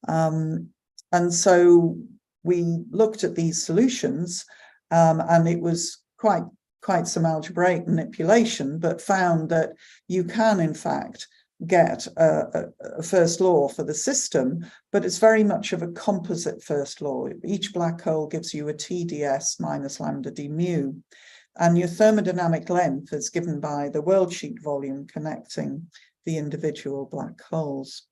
Speaker 2: And so we looked at these solutions, and it was quite some algebraic manipulation, but found that you can, in fact, get a first law for the system, but it's very much of a composite first law. Each black hole gives you a TdS minus lambda d mu, and your thermodynamic length is given by the world sheet volume connecting the individual black holes.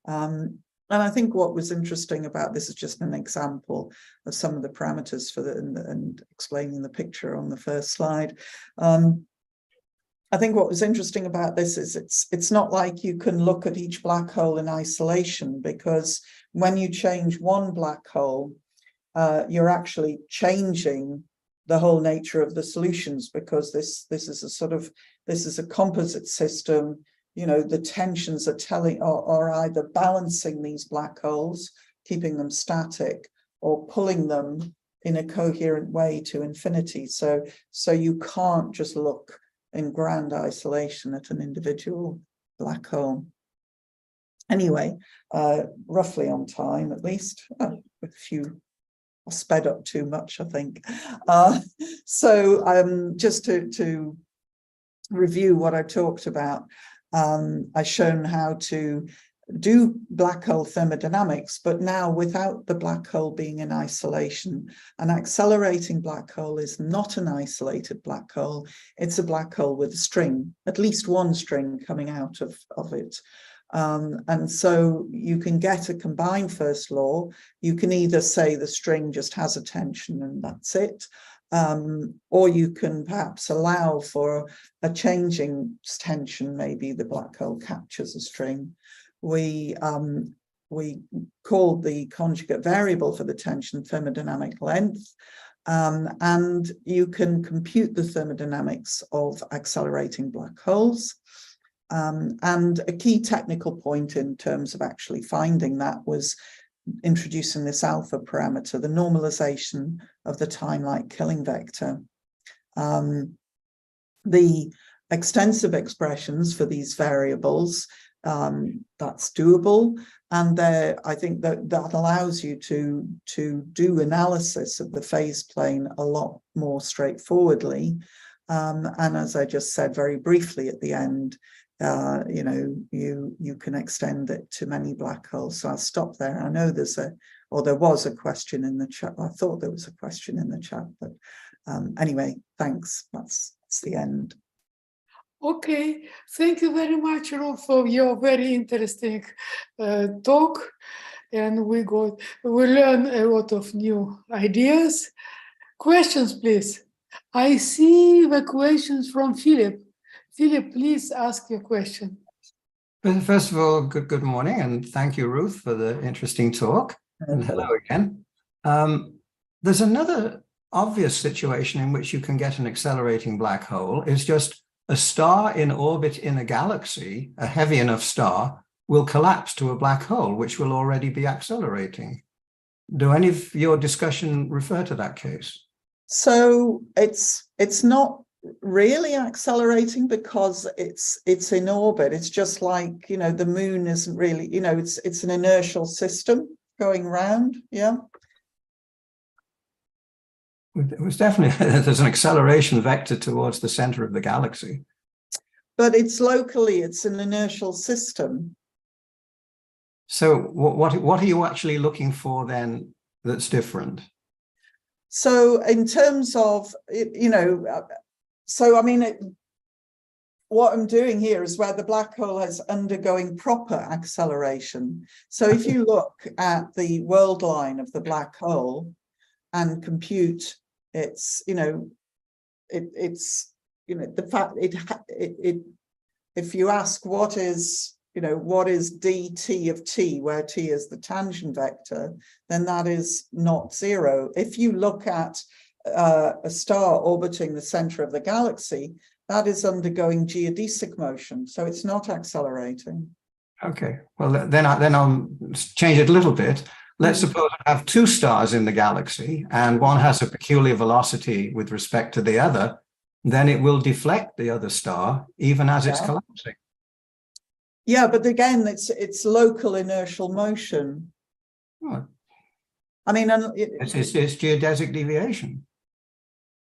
Speaker 2: And I think what was interesting about this is just an example of some of the parameters for and explaining the picture on the first slide. I think what was interesting about this is it's not like you can look at each black hole in isolation, because when you change one black hole, you're actually changing the whole nature of the solutions, because this is a composite system. The tensions are either balancing these black holes, keeping them static, or pulling them in a coherent way to infinity. So you can't just look in grand isolation at an individual black hole. Anyway, roughly on time, at least, a few sped up too much, I think. So just to review what I talked about, I've shown how to do black hole thermodynamics, but now without the black hole being in isolation. An accelerating black hole is not an isolated black hole. It's a black hole with a string, at least one string coming out of it. And so you can get a combined first law. You can either say the string just has a tension and that's it, or you can perhaps allow for a changing tension. Maybe the black hole captures a string. We called the conjugate variable for the tension thermodynamic length, and you can compute the thermodynamics of accelerating black holes. And a key technical point in terms of actually finding that was introducing this alpha parameter, the normalization of the time-like killing vector. The extensive expressions for these variables, that's doable. And I think that allows you to do analysis of the phase plane a lot more straightforwardly. And as I just said very briefly at the end, you can extend it to many black holes. So I'll stop there. I know there was a question in the chat. I thought there was a question in the chat, but anyway, thanks. That's the end.
Speaker 4: Okay, thank you very much, Ruth, for your very interesting talk. And we learn a lot of new ideas. Questions, please. I see the questions from Philip. Philip, please ask your question.
Speaker 6: First of all, good morning, and thank you, Ruth, for the interesting talk. And hello again. There's another obvious situation in which you can get an accelerating black hole. It's just a star in orbit in a galaxy, a heavy enough star, will collapse to a black hole, which will already be accelerating. Do any of your discussion refer to that case? So
Speaker 2: it's not really accelerating because it's in orbit. It's just like, the moon isn't really, it's an inertial system going round. Yeah.
Speaker 6: It was definitely, there's an acceleration vector towards the center of the galaxy.
Speaker 2: But it's an inertial system.
Speaker 6: So what are you actually looking for then that's different?
Speaker 2: So in terms of, what I'm doing here is where the black hole is undergoing proper acceleration. So if you look at the world line of the black hole and compute its, the fact if you ask what is dt of t, where t is the tangent vector, then that is not zero. If you look at a star orbiting the center of the galaxy, that is undergoing geodesic motion, so it's not accelerating.
Speaker 6: Okay, well then I'll change it a little bit. Let's suppose I have two stars in the galaxy and one has a peculiar velocity with respect to the other, then it will deflect the other star even as it's collapsing.
Speaker 2: Yeah, but again, it's local inertial motion.
Speaker 6: Oh.
Speaker 2: It's
Speaker 6: geodesic deviation.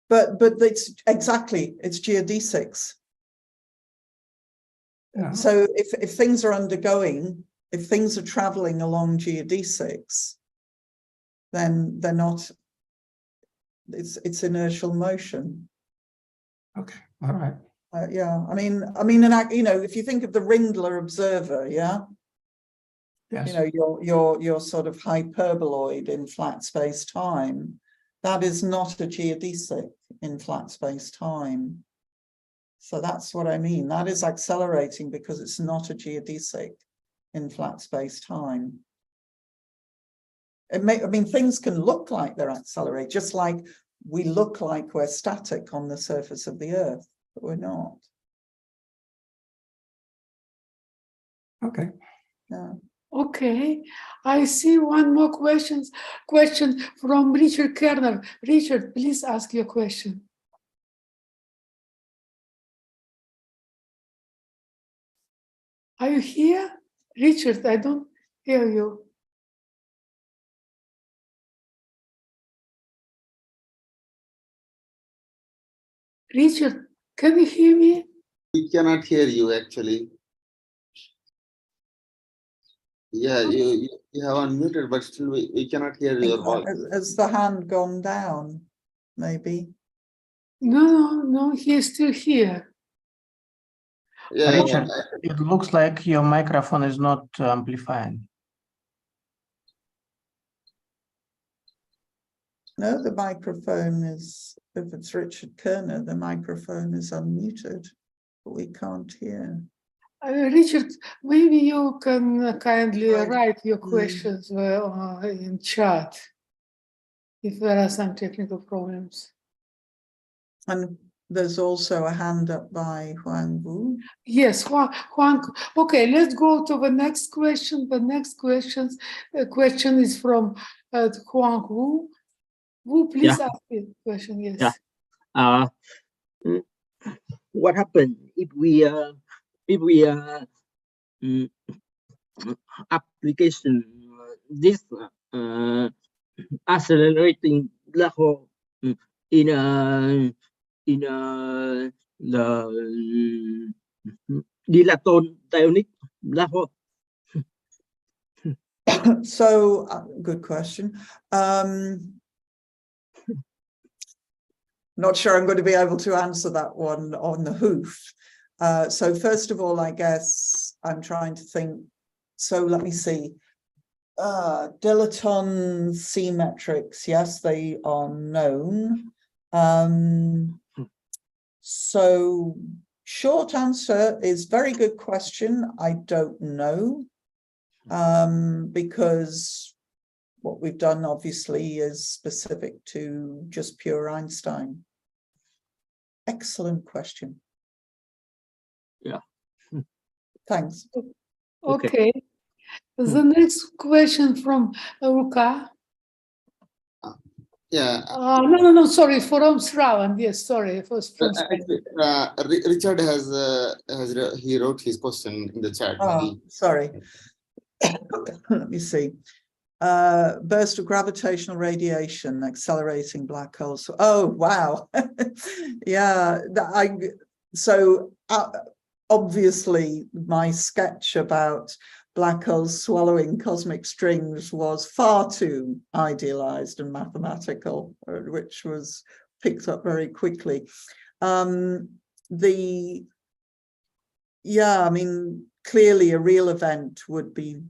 Speaker 2: But it's geodesics.
Speaker 6: Yeah.
Speaker 2: So if things are traveling along geodesics, then they're not. It's inertial motion.
Speaker 6: Okay. All right.
Speaker 2: Yeah. If you think of the Ringler observer, yeah.
Speaker 6: Yes.
Speaker 2: Your sort of hyperboloid in flat space time. That is not a geodesic in flat space time. So that's what I mean. That is accelerating because it's not a geodesic in flat space time. Things can look like they're accelerating, just like we look like we're static on the surface of the Earth, but we're not.
Speaker 6: Okay.
Speaker 2: Yeah.
Speaker 4: Okay, I see one more question from Richard Kerner. Richard, please ask your question. Are you here? Richard, I don't hear you. Richard, can you hear me?
Speaker 1: We cannot hear you actually. Yeah, you have unmuted, but still we cannot hear your voice.
Speaker 2: Has the hand gone down, maybe?
Speaker 4: No, he's still here.
Speaker 1: Yeah,
Speaker 3: Richard, it looks like your microphone is not amplifying.
Speaker 2: No, the microphone is if it's Richard Kerner, the microphone is unmuted, but we can't hear.
Speaker 4: Richard, maybe you can kindly
Speaker 2: Right.
Speaker 4: write your questions in chat if there are some technical problems.
Speaker 2: And there's also a hand up by Huang Wu.
Speaker 4: Yes, Juan. Okay, let's go to the next question. The next question is from Huang Wu. Wu, please ask the question. Yes.
Speaker 7: Yeah. What happened if we application this accelerating black hole in the dilaton ionic black hole?
Speaker 2: So, good question. Not sure I'm going to be able to answer that one on the hoof. So first of all, I guess I'm trying to think. So let me see. Dilaton symmetrics, yes, they are known. So short answer is very good question. I don't know. Because what we've done obviously is specific to just pure Einstein. Excellent question.
Speaker 7: Yeah.
Speaker 2: Thanks.
Speaker 4: Okay. The next question from Luca.
Speaker 1: Yeah.
Speaker 4: No, sorry, from Shravan. Yes, sorry.
Speaker 1: Richard he wrote his question in the chat.
Speaker 2: Oh, sorry. Let me see. Burst of gravitational radiation accelerating black holes. Oh, wow. Yeah, obviously my sketch about black holes swallowing cosmic strings was far too idealized and mathematical, which was picked up very quickly. Yeah, I mean, clearly a real event would be,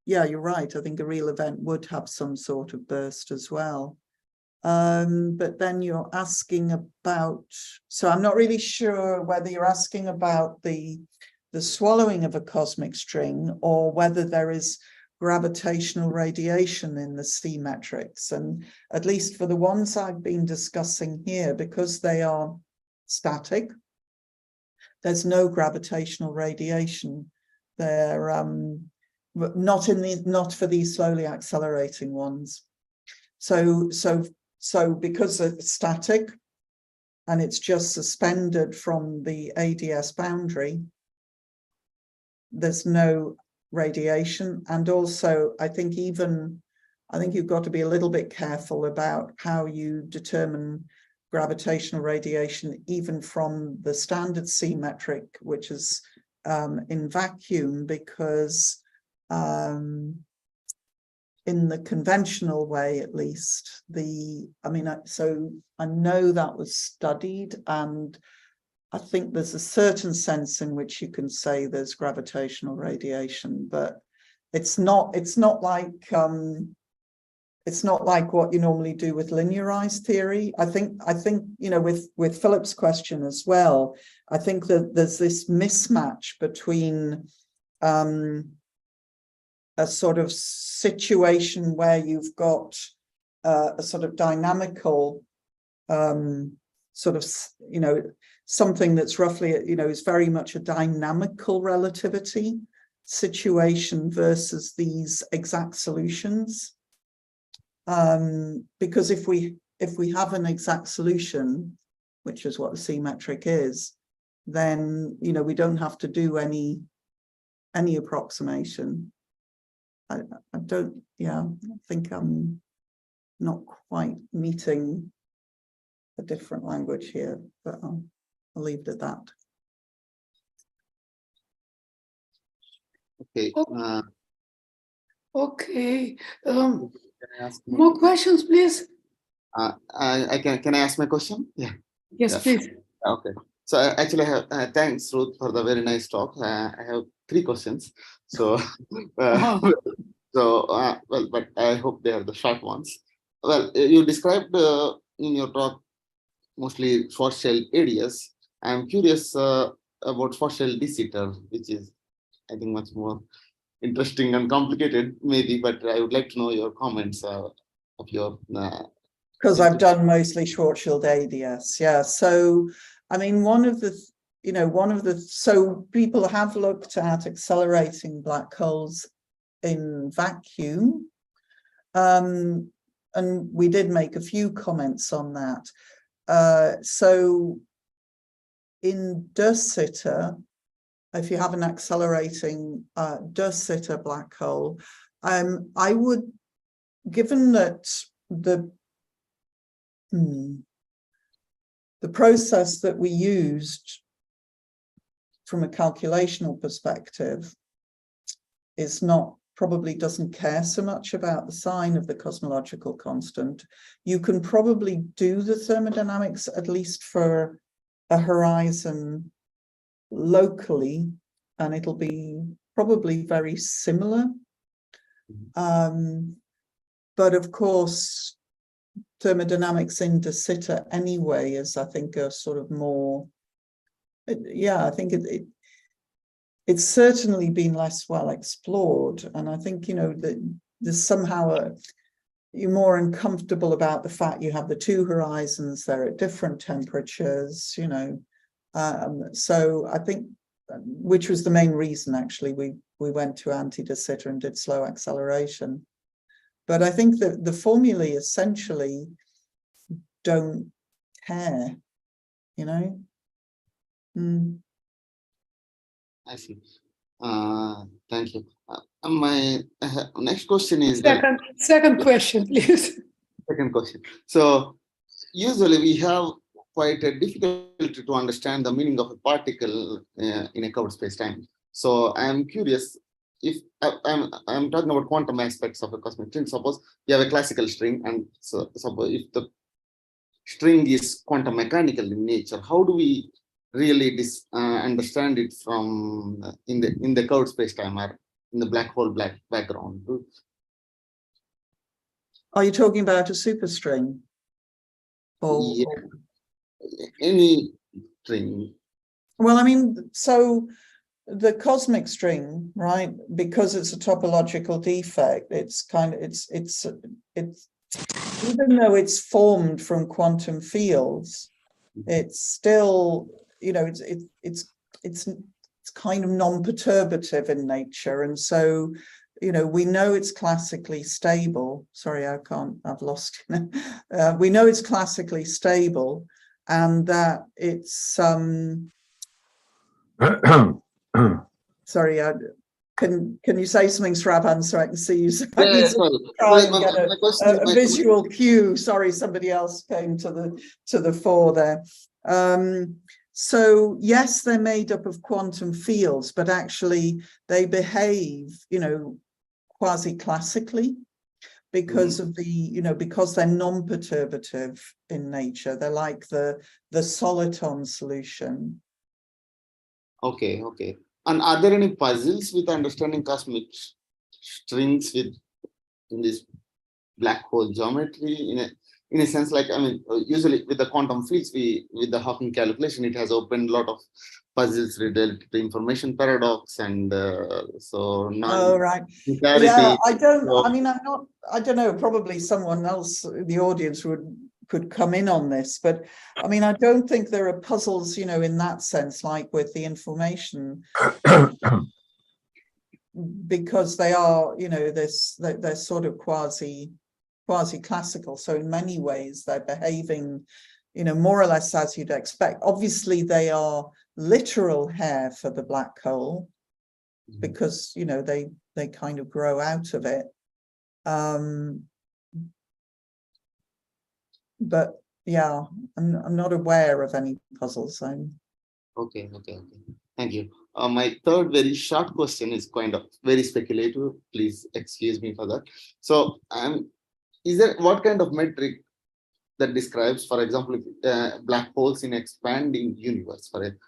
Speaker 2: yeah, you're right. I think a real event would have some sort of burst as well. But then you're asking about, so I'm not really sure whether you're asking about the swallowing of a cosmic string or whether there is gravitational radiation in the symmetrics. And at least for the ones I've been discussing here, because they are static, there's no gravitational radiation. They're not for these slowly accelerating ones. So because it's static and it's just suspended from the ADS boundary, there's no radiation. And also, I think you've got to be a little bit careful about how you determine gravitational radiation, even from the standard symmetric, which is in vacuum, because in the conventional way, at least, so I know that was studied, and I think there's a certain sense in which you can say there's gravitational radiation, but it's not like what you normally do with linearized theory. I think with Philip's question as well, I think that there's this mismatch between a sort of situation where you've got a sort of dynamical something that's roughly, is very much a dynamical relativity situation versus these exact solutions. Because if we have an exact solution, which is what the symmetric is, then we don't have to do any approximation. I think I'm not quite meeting a different language here, but I'll leave it at that.
Speaker 1: Okay.
Speaker 4: Okay.
Speaker 1: Can I ask
Speaker 4: More questions, please?
Speaker 1: Can I ask my question? Yeah.
Speaker 4: Yes,
Speaker 1: Yeah.
Speaker 4: please.
Speaker 1: Okay. So actually, I have thanks, Ruth, for the very nice talk. I have 3 questions. So, but I hope they are the short ones. Well, you described in your talk mostly short shell ADS. I'm curious about short shell de Sitter, which is, I think, much more interesting and complicated, maybe. But I would like to know your comments of your.
Speaker 2: Because I've done mostly short-shelled ADS, yeah. So, I mean, so people have looked at accelerating black holes in vacuum. And we did make a few comments on that. So in de Sitter, if you have an accelerating de Sitter black hole, I would, given that the process that we used from a calculational perspective is probably doesn't care so much about the sign of the cosmological constant. You can probably do the thermodynamics, at least for a horizon locally, and it'll be probably very similar. But of course, thermodynamics in de Sitter anyway is, I think, a sort of more, I think it's certainly been less well explored. And I think, that there's somehow you're more uncomfortable about the fact you have the two horizons, they're at different temperatures, so I think, which was the main reason, actually, we went to anti-de Sitter and did slow acceleration. But I think that the formulae essentially don't care,
Speaker 1: I see. Thank you. My next question is
Speaker 4: second question, please.
Speaker 1: Second question. So usually we have quite a difficulty to understand the meaning of a particle in a covered space-time. So I'm curious, if I'm talking about quantum aspects of a cosmic string. Suppose you have a classical string, and so suppose if the string is quantum mechanical in nature, how do we really understand it from in the curved space-time or in the black hole background?
Speaker 2: Are you talking about a superstring? Or
Speaker 1: any string? Well,
Speaker 2: I mean, so the cosmic string, right? Because it's a topological defect, it's even though it's formed from quantum fields, it's still, it's kind of non-perturbative in nature. And so, we know it's classically stable. Sorry, I've lost you. We know it's classically stable, and that it's, sorry, can you say something, Sravan, so I can see you? So I need to try and get a visual cue. Sorry, somebody else came to the fore there. So yes, they're made up of quantum fields, but actually they behave, quasi-classically because of the, because they're non-perturbative in nature. They're like the soliton solution. Okay. And are there any puzzles with understanding cosmic strings in this black hole geometry? In a sense, like, I mean, usually with the quantum fields, with the Hawking calculation, it has opened a lot of puzzles related to the information paradox, and so now. Oh, right. Yeah, I don't know, probably someone else, the audience could come in on this, but I mean, I don't think there are puzzles, in that sense, like with the information, because they are, they're sort of quasi-classical. So in many ways, they're behaving, more or less as you'd expect. Obviously, they are literal hair for the black hole because, they kind of grow out of it. But yeah, I'm not aware of any puzzles. Okay. Thank you. My third very short question is kind of very speculative. Please excuse me for that. So, is there what kind of metric that describes, for example, black holes in expanding universe? Like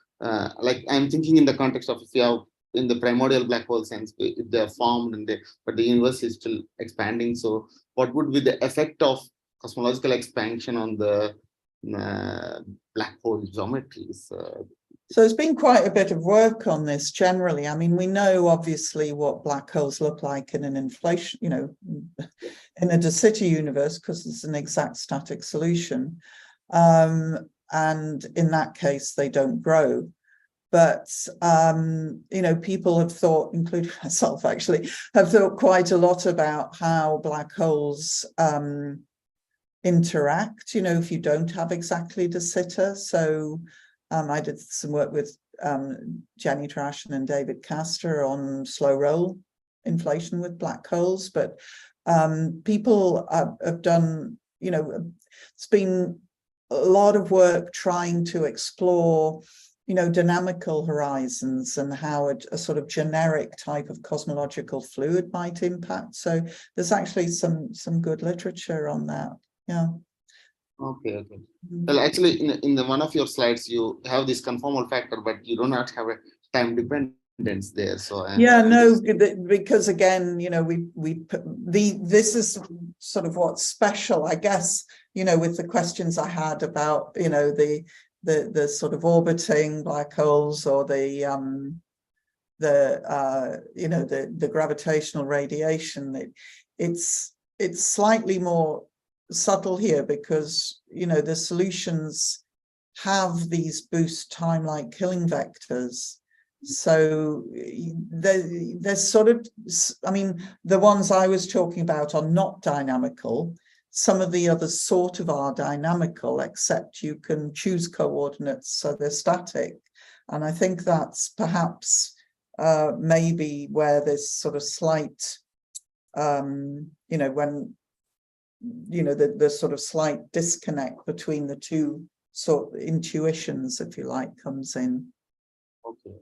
Speaker 2: I'm thinking in the context of if you have in the primordial black hole sense, if they are formed but the universe is still expanding. So, what would be the effect of cosmological expansion on the
Speaker 1: black hole geometries.
Speaker 2: So there's been quite a bit of work on this generally. I mean, we know obviously what black holes look like in an inflation, in a de Sitter universe, because it's an exact static solution. And in that case, they don't grow. But, people have thought, including myself actually, have thought quite a lot about how black holes interact, if you don't have exactly de Sitter. So I did some work with Jenny Trashen and David Castor on slow roll inflation with black holes, but people have done, it's been a lot of work trying to explore, dynamical horizons and how a sort of generic type of cosmological fluid might impact. So there's actually some good literature on that. Yeah.
Speaker 1: Okay. Well, actually, in the one of your slides, you have this conformal factor, but you do not have a time dependence there. So
Speaker 2: because again, this is sort of what's special, I guess, with the questions I had about, the sort of orbiting black holes or the gravitational radiation. It's slightly more subtle here because the solutions have these boost time-like killing vectors. So there's sort of, the ones I was talking about are not dynamical. Some of the others sort of are dynamical, except you can choose coordinates, so they're static. And I think that's perhaps maybe where there's sort of slight, when the sort of slight disconnect between the two sort of intuitions, if you like, comes in.
Speaker 1: Okay.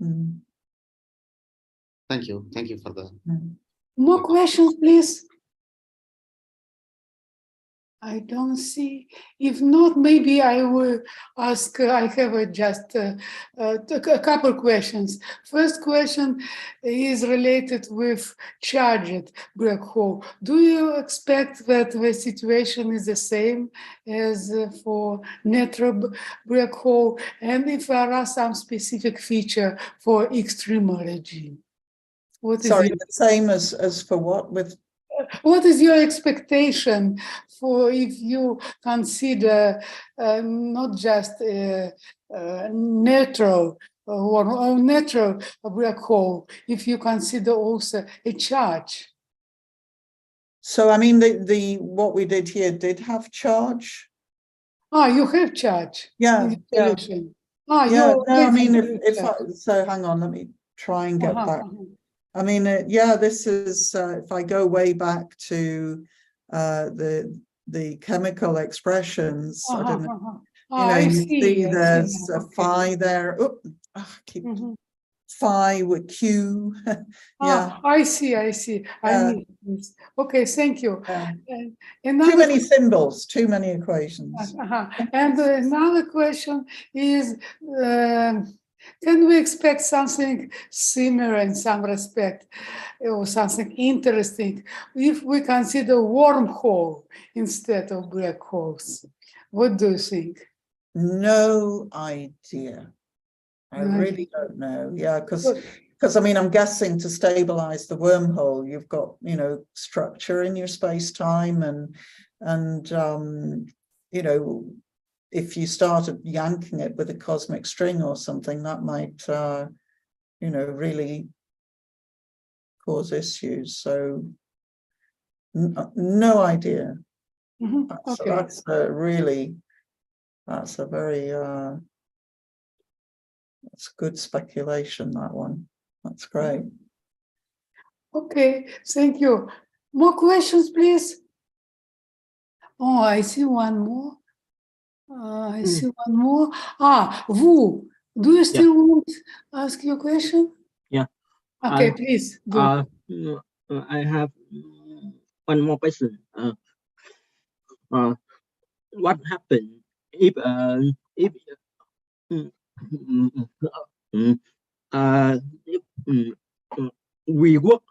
Speaker 2: Mm.
Speaker 1: Thank you for the
Speaker 4: More questions, please. I don't see. If not, maybe I will ask. I have just a couple questions. First question is related with charged black hole. Do you expect that the situation is the same as for neutral black hole? And if there are some specific feature for extremal regime?
Speaker 2: Sorry, the same as for what with?
Speaker 4: What is your expectation for if you consider not just neutral or neutral black hole, if you consider also a charge?
Speaker 2: So I mean, the what we did here did have charge.
Speaker 4: You have charge.
Speaker 2: Yeah.
Speaker 4: No,
Speaker 2: I mean, so hang on, let me try and get back. I mean, this is, if I go way back to the chemical expressions, I don't know, you see there's a phi there. Phi with Q. Yeah.
Speaker 4: I see. I mean, okay, thank you.
Speaker 2: Too many symbols, too many equations.
Speaker 4: And another question is, can we expect something similar in some respect or something interesting if we consider wormhole instead of black holes? What do you think?
Speaker 2: No idea. I really don't know. Yeah, because I mean, I'm guessing to stabilize the wormhole, you've got, structure in your space-time and if you started yanking it with a cosmic string or something, that might, really cause issues. So no idea.
Speaker 4: Okay.
Speaker 2: That's a very, that's good speculation, that one. That's great.
Speaker 4: Okay, thank you. More questions, please? Oh, I see one more. Wu, do you still want to ask your question?
Speaker 7: Yeah.
Speaker 4: Okay, please do.
Speaker 7: I have one more question. What happened if we work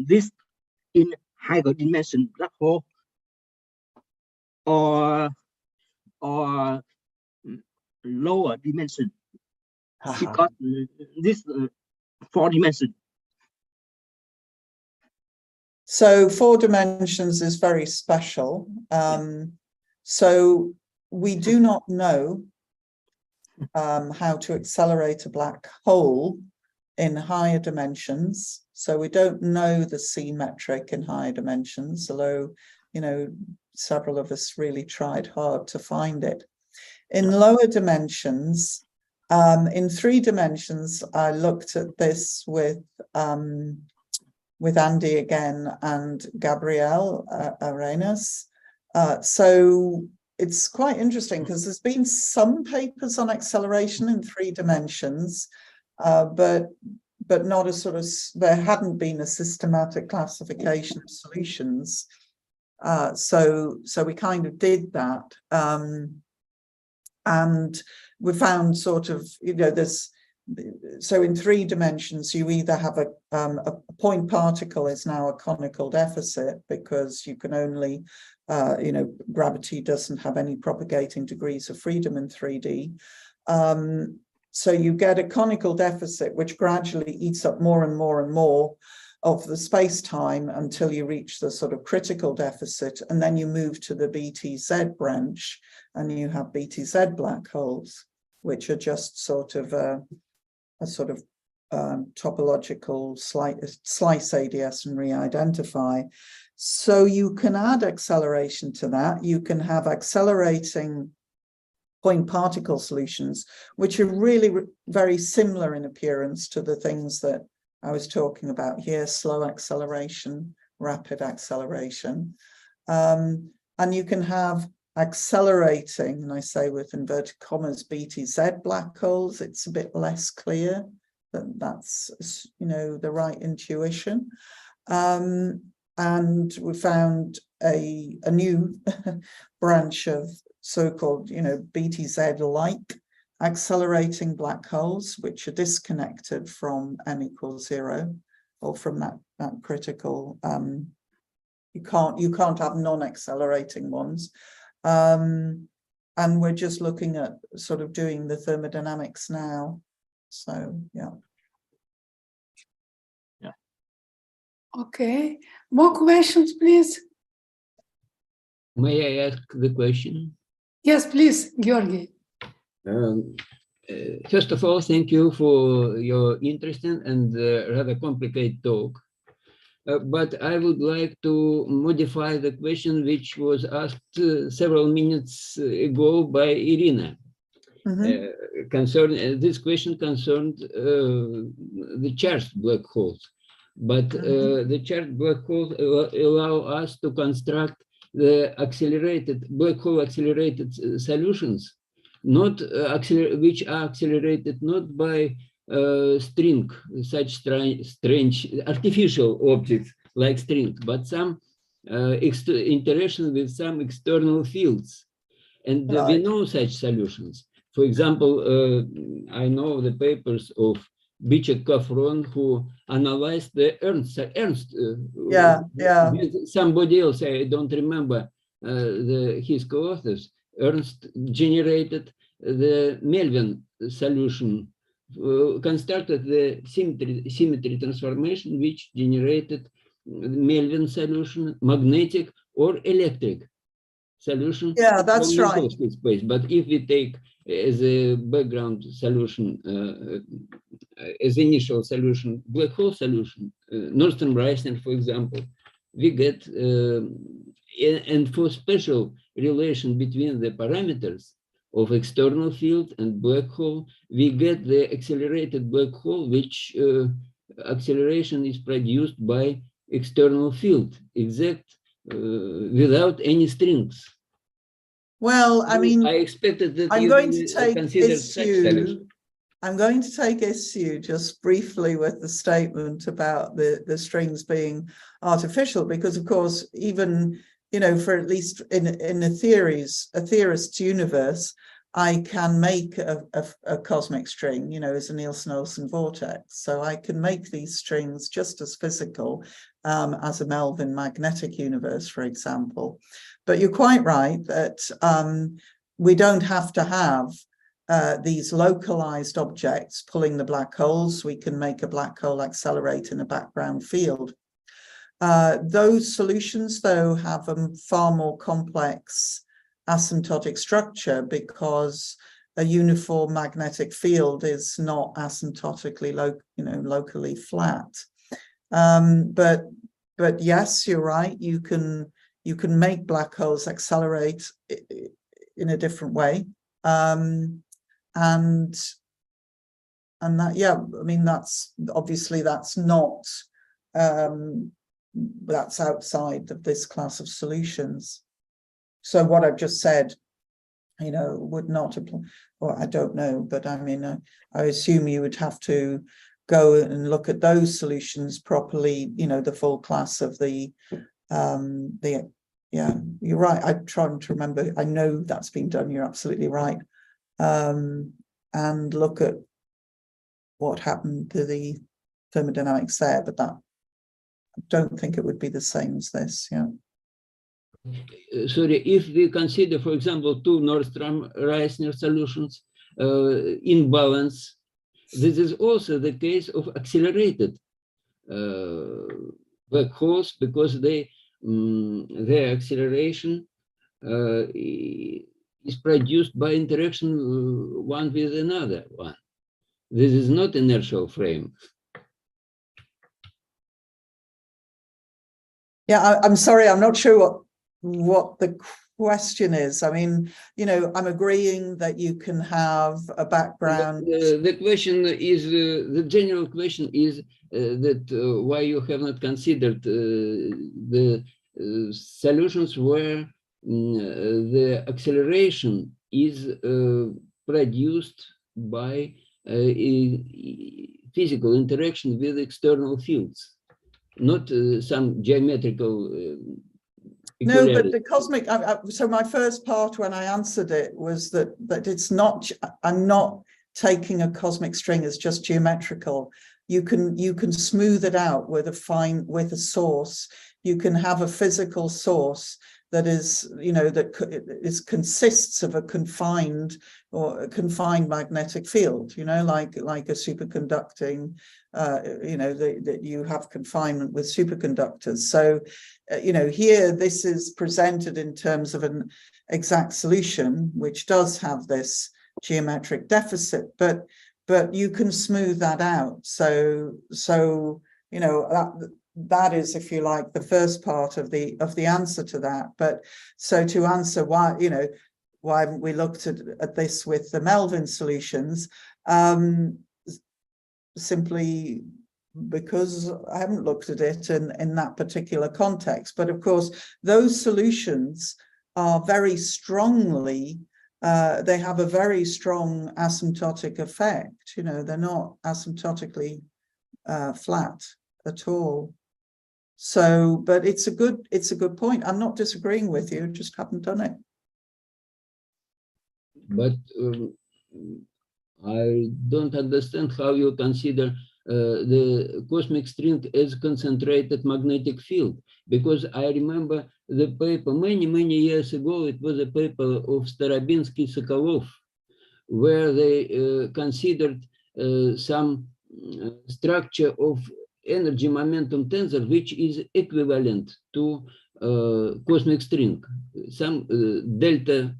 Speaker 7: this in higher dimension black hole, or or lower dimension? Because this 4 dimension.
Speaker 2: So 4 dimensions is very special. So we do not know how to accelerate a black hole in higher dimensions. So we don't know the C metric in higher dimensions, although, you know, several of us really tried hard to find it. In lower dimensions, in 3 dimensions, I looked at this with Andy again and Gabrielle Arenas. So it's quite interesting because there's been some papers on acceleration in 3 dimensions, but not a sort of, there hadn't been a systematic classification of solutions. So we kind of did that. And we found sort of, you know, so in 3 dimensions, you either have a point particle is now a conical deficit because you can only, you know, gravity doesn't have any propagating degrees of freedom in 3D. So you get a conical deficit, which gradually eats up more and more and more of the space-time until you reach the sort of critical deficit, and then you move to the BTZ branch, and you have BTZ black holes, which are just sort of a sort of topological slice ADS and re-identify. So you can add acceleration to that. You can have accelerating point particle solutions, which are really very similar in appearance to the things that I was talking about here: slow acceleration, rapid acceleration. And you can have accelerating, and I say with inverted commas, BTZ black holes. It's a bit less clear that that's, you know, the right intuition. And we found a new branch of so-called, you know, BTZ-like accelerating black holes, which are disconnected from n equals 0, or from that critical. You can't have non-accelerating ones. And we're just looking at sort of doing the thermodynamics now. So, yeah.
Speaker 7: Yeah.
Speaker 4: Okay. More questions, please.
Speaker 5: May I ask the question?
Speaker 4: Yes, please, Georgi.
Speaker 5: First of all, thank you for your interesting and rather complicated talk. But I would like to modify the question which was asked several minutes ago by Irina. This question concerned the charged black holes, but the charged black holes allow us to construct the accelerated black hole accelerated solutions, not which are accelerated not by such strange artificial objects like string, but some interaction with some external fields. And we know such solutions. For example, I know the papers of Bichet Kafron, who analyzed the Ernst somebody else, I don't remember his co-authors. Ernst generated the Melvin solution, constructed the symmetry transformation, which generated Melvin solution, magnetic or electric solution.
Speaker 2: Yeah, that's right.
Speaker 5: Space. But if we take as a background solution, as initial solution, black hole solution, Nordstrom-Reisner, for example, we get, and for special relation between the parameters of external field and black hole, we get the accelerated black hole, which acceleration is produced by external field, exact, without any strings.
Speaker 2: Well, I mean,
Speaker 5: I expected that
Speaker 2: I'm
Speaker 5: you
Speaker 2: going to take
Speaker 5: considered such solution.
Speaker 2: I'm going to take issue just briefly with the statement about the strings being artificial, because of course, even, you know, for at least in a theorist's universe, I can make a cosmic string, you know, as a Nielsen-Olsen vortex. So I can make these strings just as physical as a Melvin magnetic universe, for example. But you're quite right that we don't have to have these localized objects pulling the black holes. We can make a black hole accelerate in a background field. Those solutions, though, have a far more complex asymptotic structure because a uniform magnetic field is not asymptotically locally flat. But yes, you're right. You can make black holes accelerate in a different way. And that, yeah, I mean, that's obviously that's not that's outside of this class of solutions. So what I've just said, would not apply. Well, I don't know, but I mean, I assume you would have to go and look at those solutions properly, the full class of yeah, you're right. I'm trying to remember. I know that's been done. You're absolutely right. And look at what happened to the thermodynamics there, but that I don't think it would be the same as this. Yeah.
Speaker 5: Sorry, if we consider, for example, two Nordstrom-Reisner solutions in balance, this is also the case of accelerated black holes because their acceleration is produced by interaction one with another one. This is not inertial frame.
Speaker 2: Yeah, I'm sorry, I'm not sure what the question is. I mean, I'm agreeing that you can have a background.
Speaker 5: The question is, the general question is that why you have not considered the solutions where the acceleration is produced by physical interaction with external fields, not some geometrical
Speaker 2: No, but the cosmic, so my first part when I answered it was that it's not, I'm not taking a cosmic string as just geometrical. You can smooth it out with a source. You can have a physical source that is, that consists of a confined magnetic field, like a superconducting, that you have confinement with superconductors. So, here this is presented in terms of an exact solution, which does have this geometric deficit, but you can smooth that out. So that is, if you like, the first part of the answer to that. But so to answer why haven't we looked at this with the Melvin solutions, simply because I haven't looked at it in that particular context. But of course, those solutions are very strongly, they have a very strong asymptotic effect. They're not asymptotically flat at all. So, but it's a good point. I'm not disagreeing with you, just haven't done it.
Speaker 5: But I don't understand how you consider the cosmic string as concentrated magnetic field, because I remember the paper many years ago. It was a paper of Starobinsky-Sokolov, where they considered some structure of energy momentum tensor, which is equivalent to cosmic string, some delta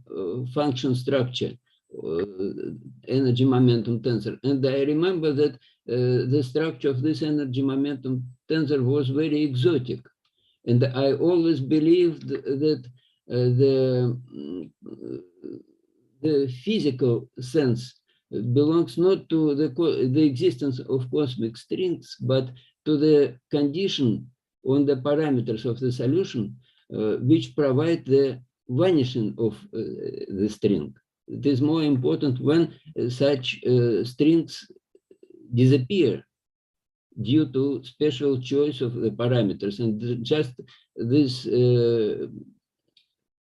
Speaker 5: function structure, energy momentum tensor. And I remember that the structure of this energy momentum tensor was very exotic. And I always believed that the physical sense belongs not to the existence of cosmic strings, but to the condition on the parameters of the solution, which provide the vanishing of the string. It is more important when such strings disappear due to special choice of the parameters. And just this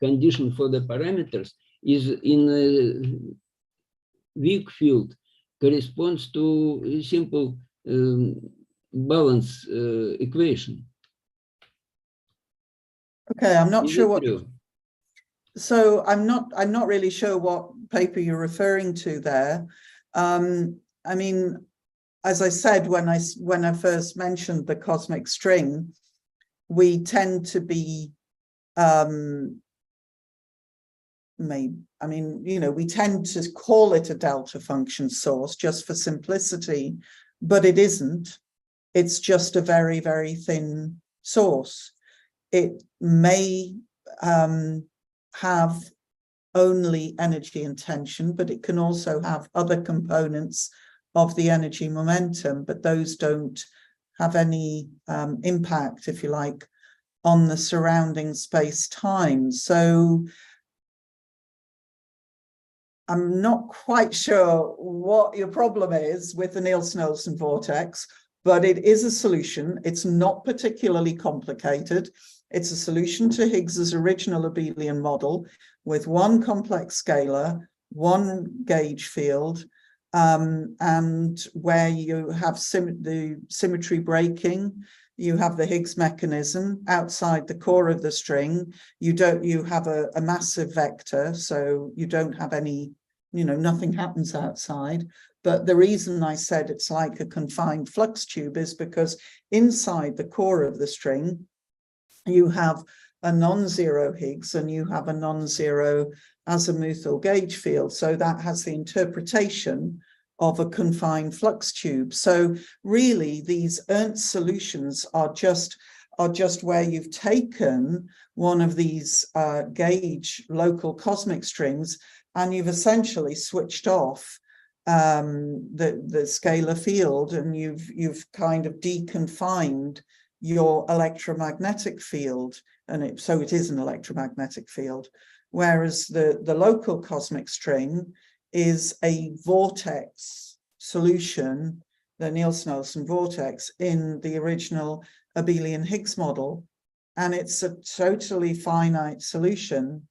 Speaker 5: condition for the parameters is in a weak field, corresponds to a simple balance equation.
Speaker 2: Okay, I'm not
Speaker 5: Is
Speaker 2: sure
Speaker 5: it
Speaker 2: what.
Speaker 5: true?
Speaker 2: So I'm not really sure what paper you're referring to there. I mean, as I said, when I first mentioned the cosmic string, we tend to be we tend to call it a delta function source just for simplicity, but it isn't. It's just a very, very thin source. It may have only energy and tension, but it can also have other components of the energy momentum, but those don't have any impact, if you like, on the surrounding space-time. So I'm not quite sure what your problem is with the Nielsen-Olson vortex, but it is a solution. It's not particularly complicated. It's a solution to Higgs's original abelian model with one complex scalar, one gauge field, and where you have the symmetry breaking, you have the Higgs mechanism outside the core of the string. You have a massive vector, so you don't have any, nothing happens outside. But the reason I said it's like a confined flux tube is because inside the core of the string, you have a non-zero Higgs and you have a non-zero azimuthal gauge field. So that has the interpretation of a confined flux tube. So really these Ernst solutions are just where you've taken one of these gauge local cosmic strings and you've essentially switched off the scalar field, and you've kind of deconfined your electromagnetic field, and so it is an electromagnetic field, whereas the local cosmic string is a vortex solution, the Nielsen-Olson vortex, in the original abelian Higgs model, and it's a totally finite solution,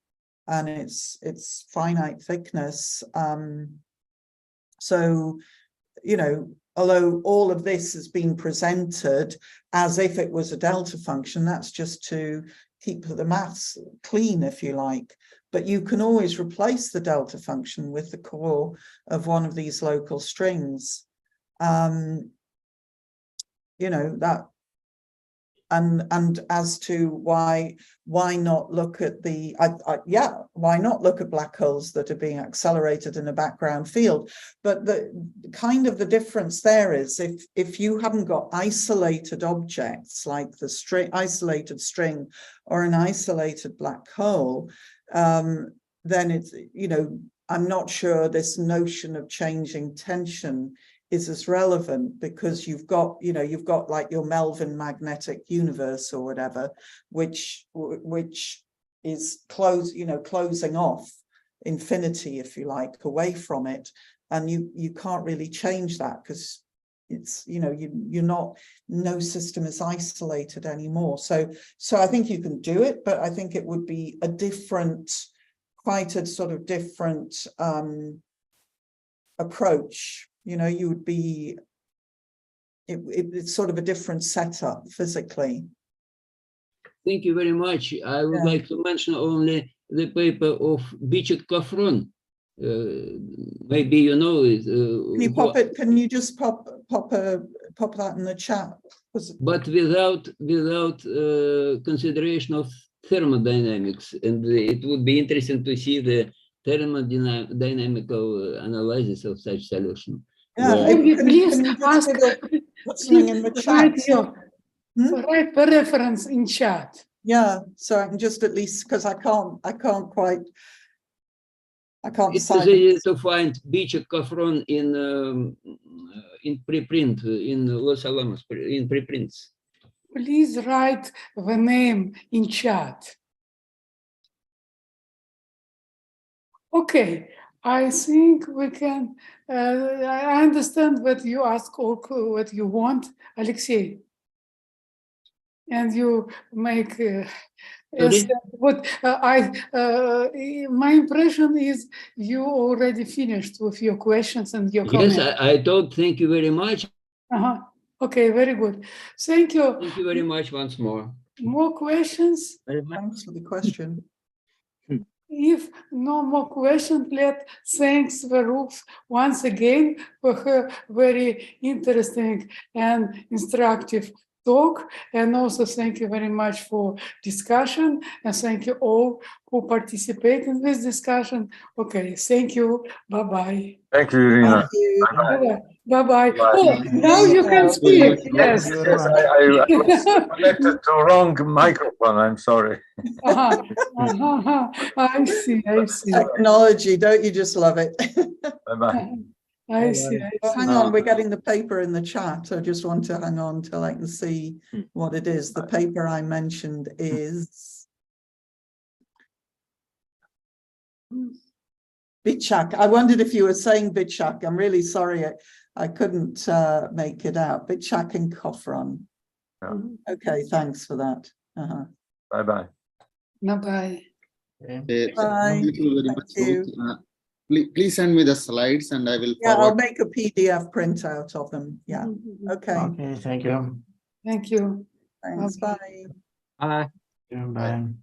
Speaker 2: and it's finite thickness. So, although all of this has been presented as if it was a delta function, that's just to keep the maths clean, if you like. But you can always replace the delta function with the core of one of these local strings. That, and as to why not look at why not look at black holes that are being accelerated in a background field? But the difference there is if you haven't got isolated objects like the isolated string or an isolated black hole, then it's, I'm not sure this notion of changing tension is as relevant, because you've got like your Melvin magnetic universe or whatever, which is closing off infinity, if you like, away from it, and you can't really change that because it's no system is isolated anymore. So I think you can do it, but I think it would be quite a sort of different approach. You would be, it's sort of a different setup physically.
Speaker 5: Thank you very much. I would like to mention only the paper of Bichet-Kafron. Maybe you know it.
Speaker 2: Can you pop it? Can you just pop that in the chat?
Speaker 5: But without consideration of thermodynamics, and it would be interesting to see the thermodynamical analysis of such solution.
Speaker 2: Yeah,
Speaker 4: please ask
Speaker 2: something in the chat.
Speaker 4: Write the reference in chat.
Speaker 2: Yeah, so I can just at least, because I can't
Speaker 5: It's easy to find Bichet-Kafron in preprint in Los Alamos in preprints.
Speaker 4: Please write the name in chat. Okay, I think we can. I understand what you ask or what you want, Alexei, and you make. What my impression is you already finished with your questions and your comments.
Speaker 5: Yes, I told. Thank you very much.
Speaker 4: Okay, very good. Thank you.
Speaker 5: Thank you very much once more.
Speaker 4: More questions?
Speaker 2: Thanks for the question.
Speaker 4: If no more questions, thanks Ruth once again for her very interesting and instructive talk. And also thank you very much for discussion. And thank you all who participate in this discussion. Okay, thank you. Bye-bye.
Speaker 8: Thank you, Irina.
Speaker 2: Thank you.
Speaker 4: Bye-bye. Bye-bye.
Speaker 8: Bye.
Speaker 4: Oh, now you can
Speaker 2: Thank you.
Speaker 4: speak. Yes.
Speaker 8: Yes, I was connected to wrong microphone. I'm sorry.
Speaker 4: Uh-huh. Uh-huh. I see.
Speaker 2: Technology, don't you just love it?
Speaker 8: Bye-bye.
Speaker 4: I see.
Speaker 2: Hang on, we're getting the paper in the chat. I just want to hang on till I can see what it is. The paper I mentioned is Bitchak. I wondered if you were saying Bitchak. I'm really sorry. I couldn't make it out. Bitchak and Kofran.
Speaker 8: Yeah.
Speaker 2: Okay, thanks for that.
Speaker 8: Bye-bye.
Speaker 4: Bye-bye.
Speaker 2: Bye.
Speaker 1: Thank you very
Speaker 2: Thank
Speaker 1: much,
Speaker 2: you.
Speaker 1: Ruth. Please send me the slides and I will
Speaker 2: Yeah, I'll
Speaker 1: forward.
Speaker 2: make a PDF printout of them. Yeah. Okay.
Speaker 3: Okay, thank you.
Speaker 4: Thank you.
Speaker 2: Thanks.
Speaker 4: Bye.
Speaker 2: Bye.
Speaker 5: Bye.
Speaker 3: Bye.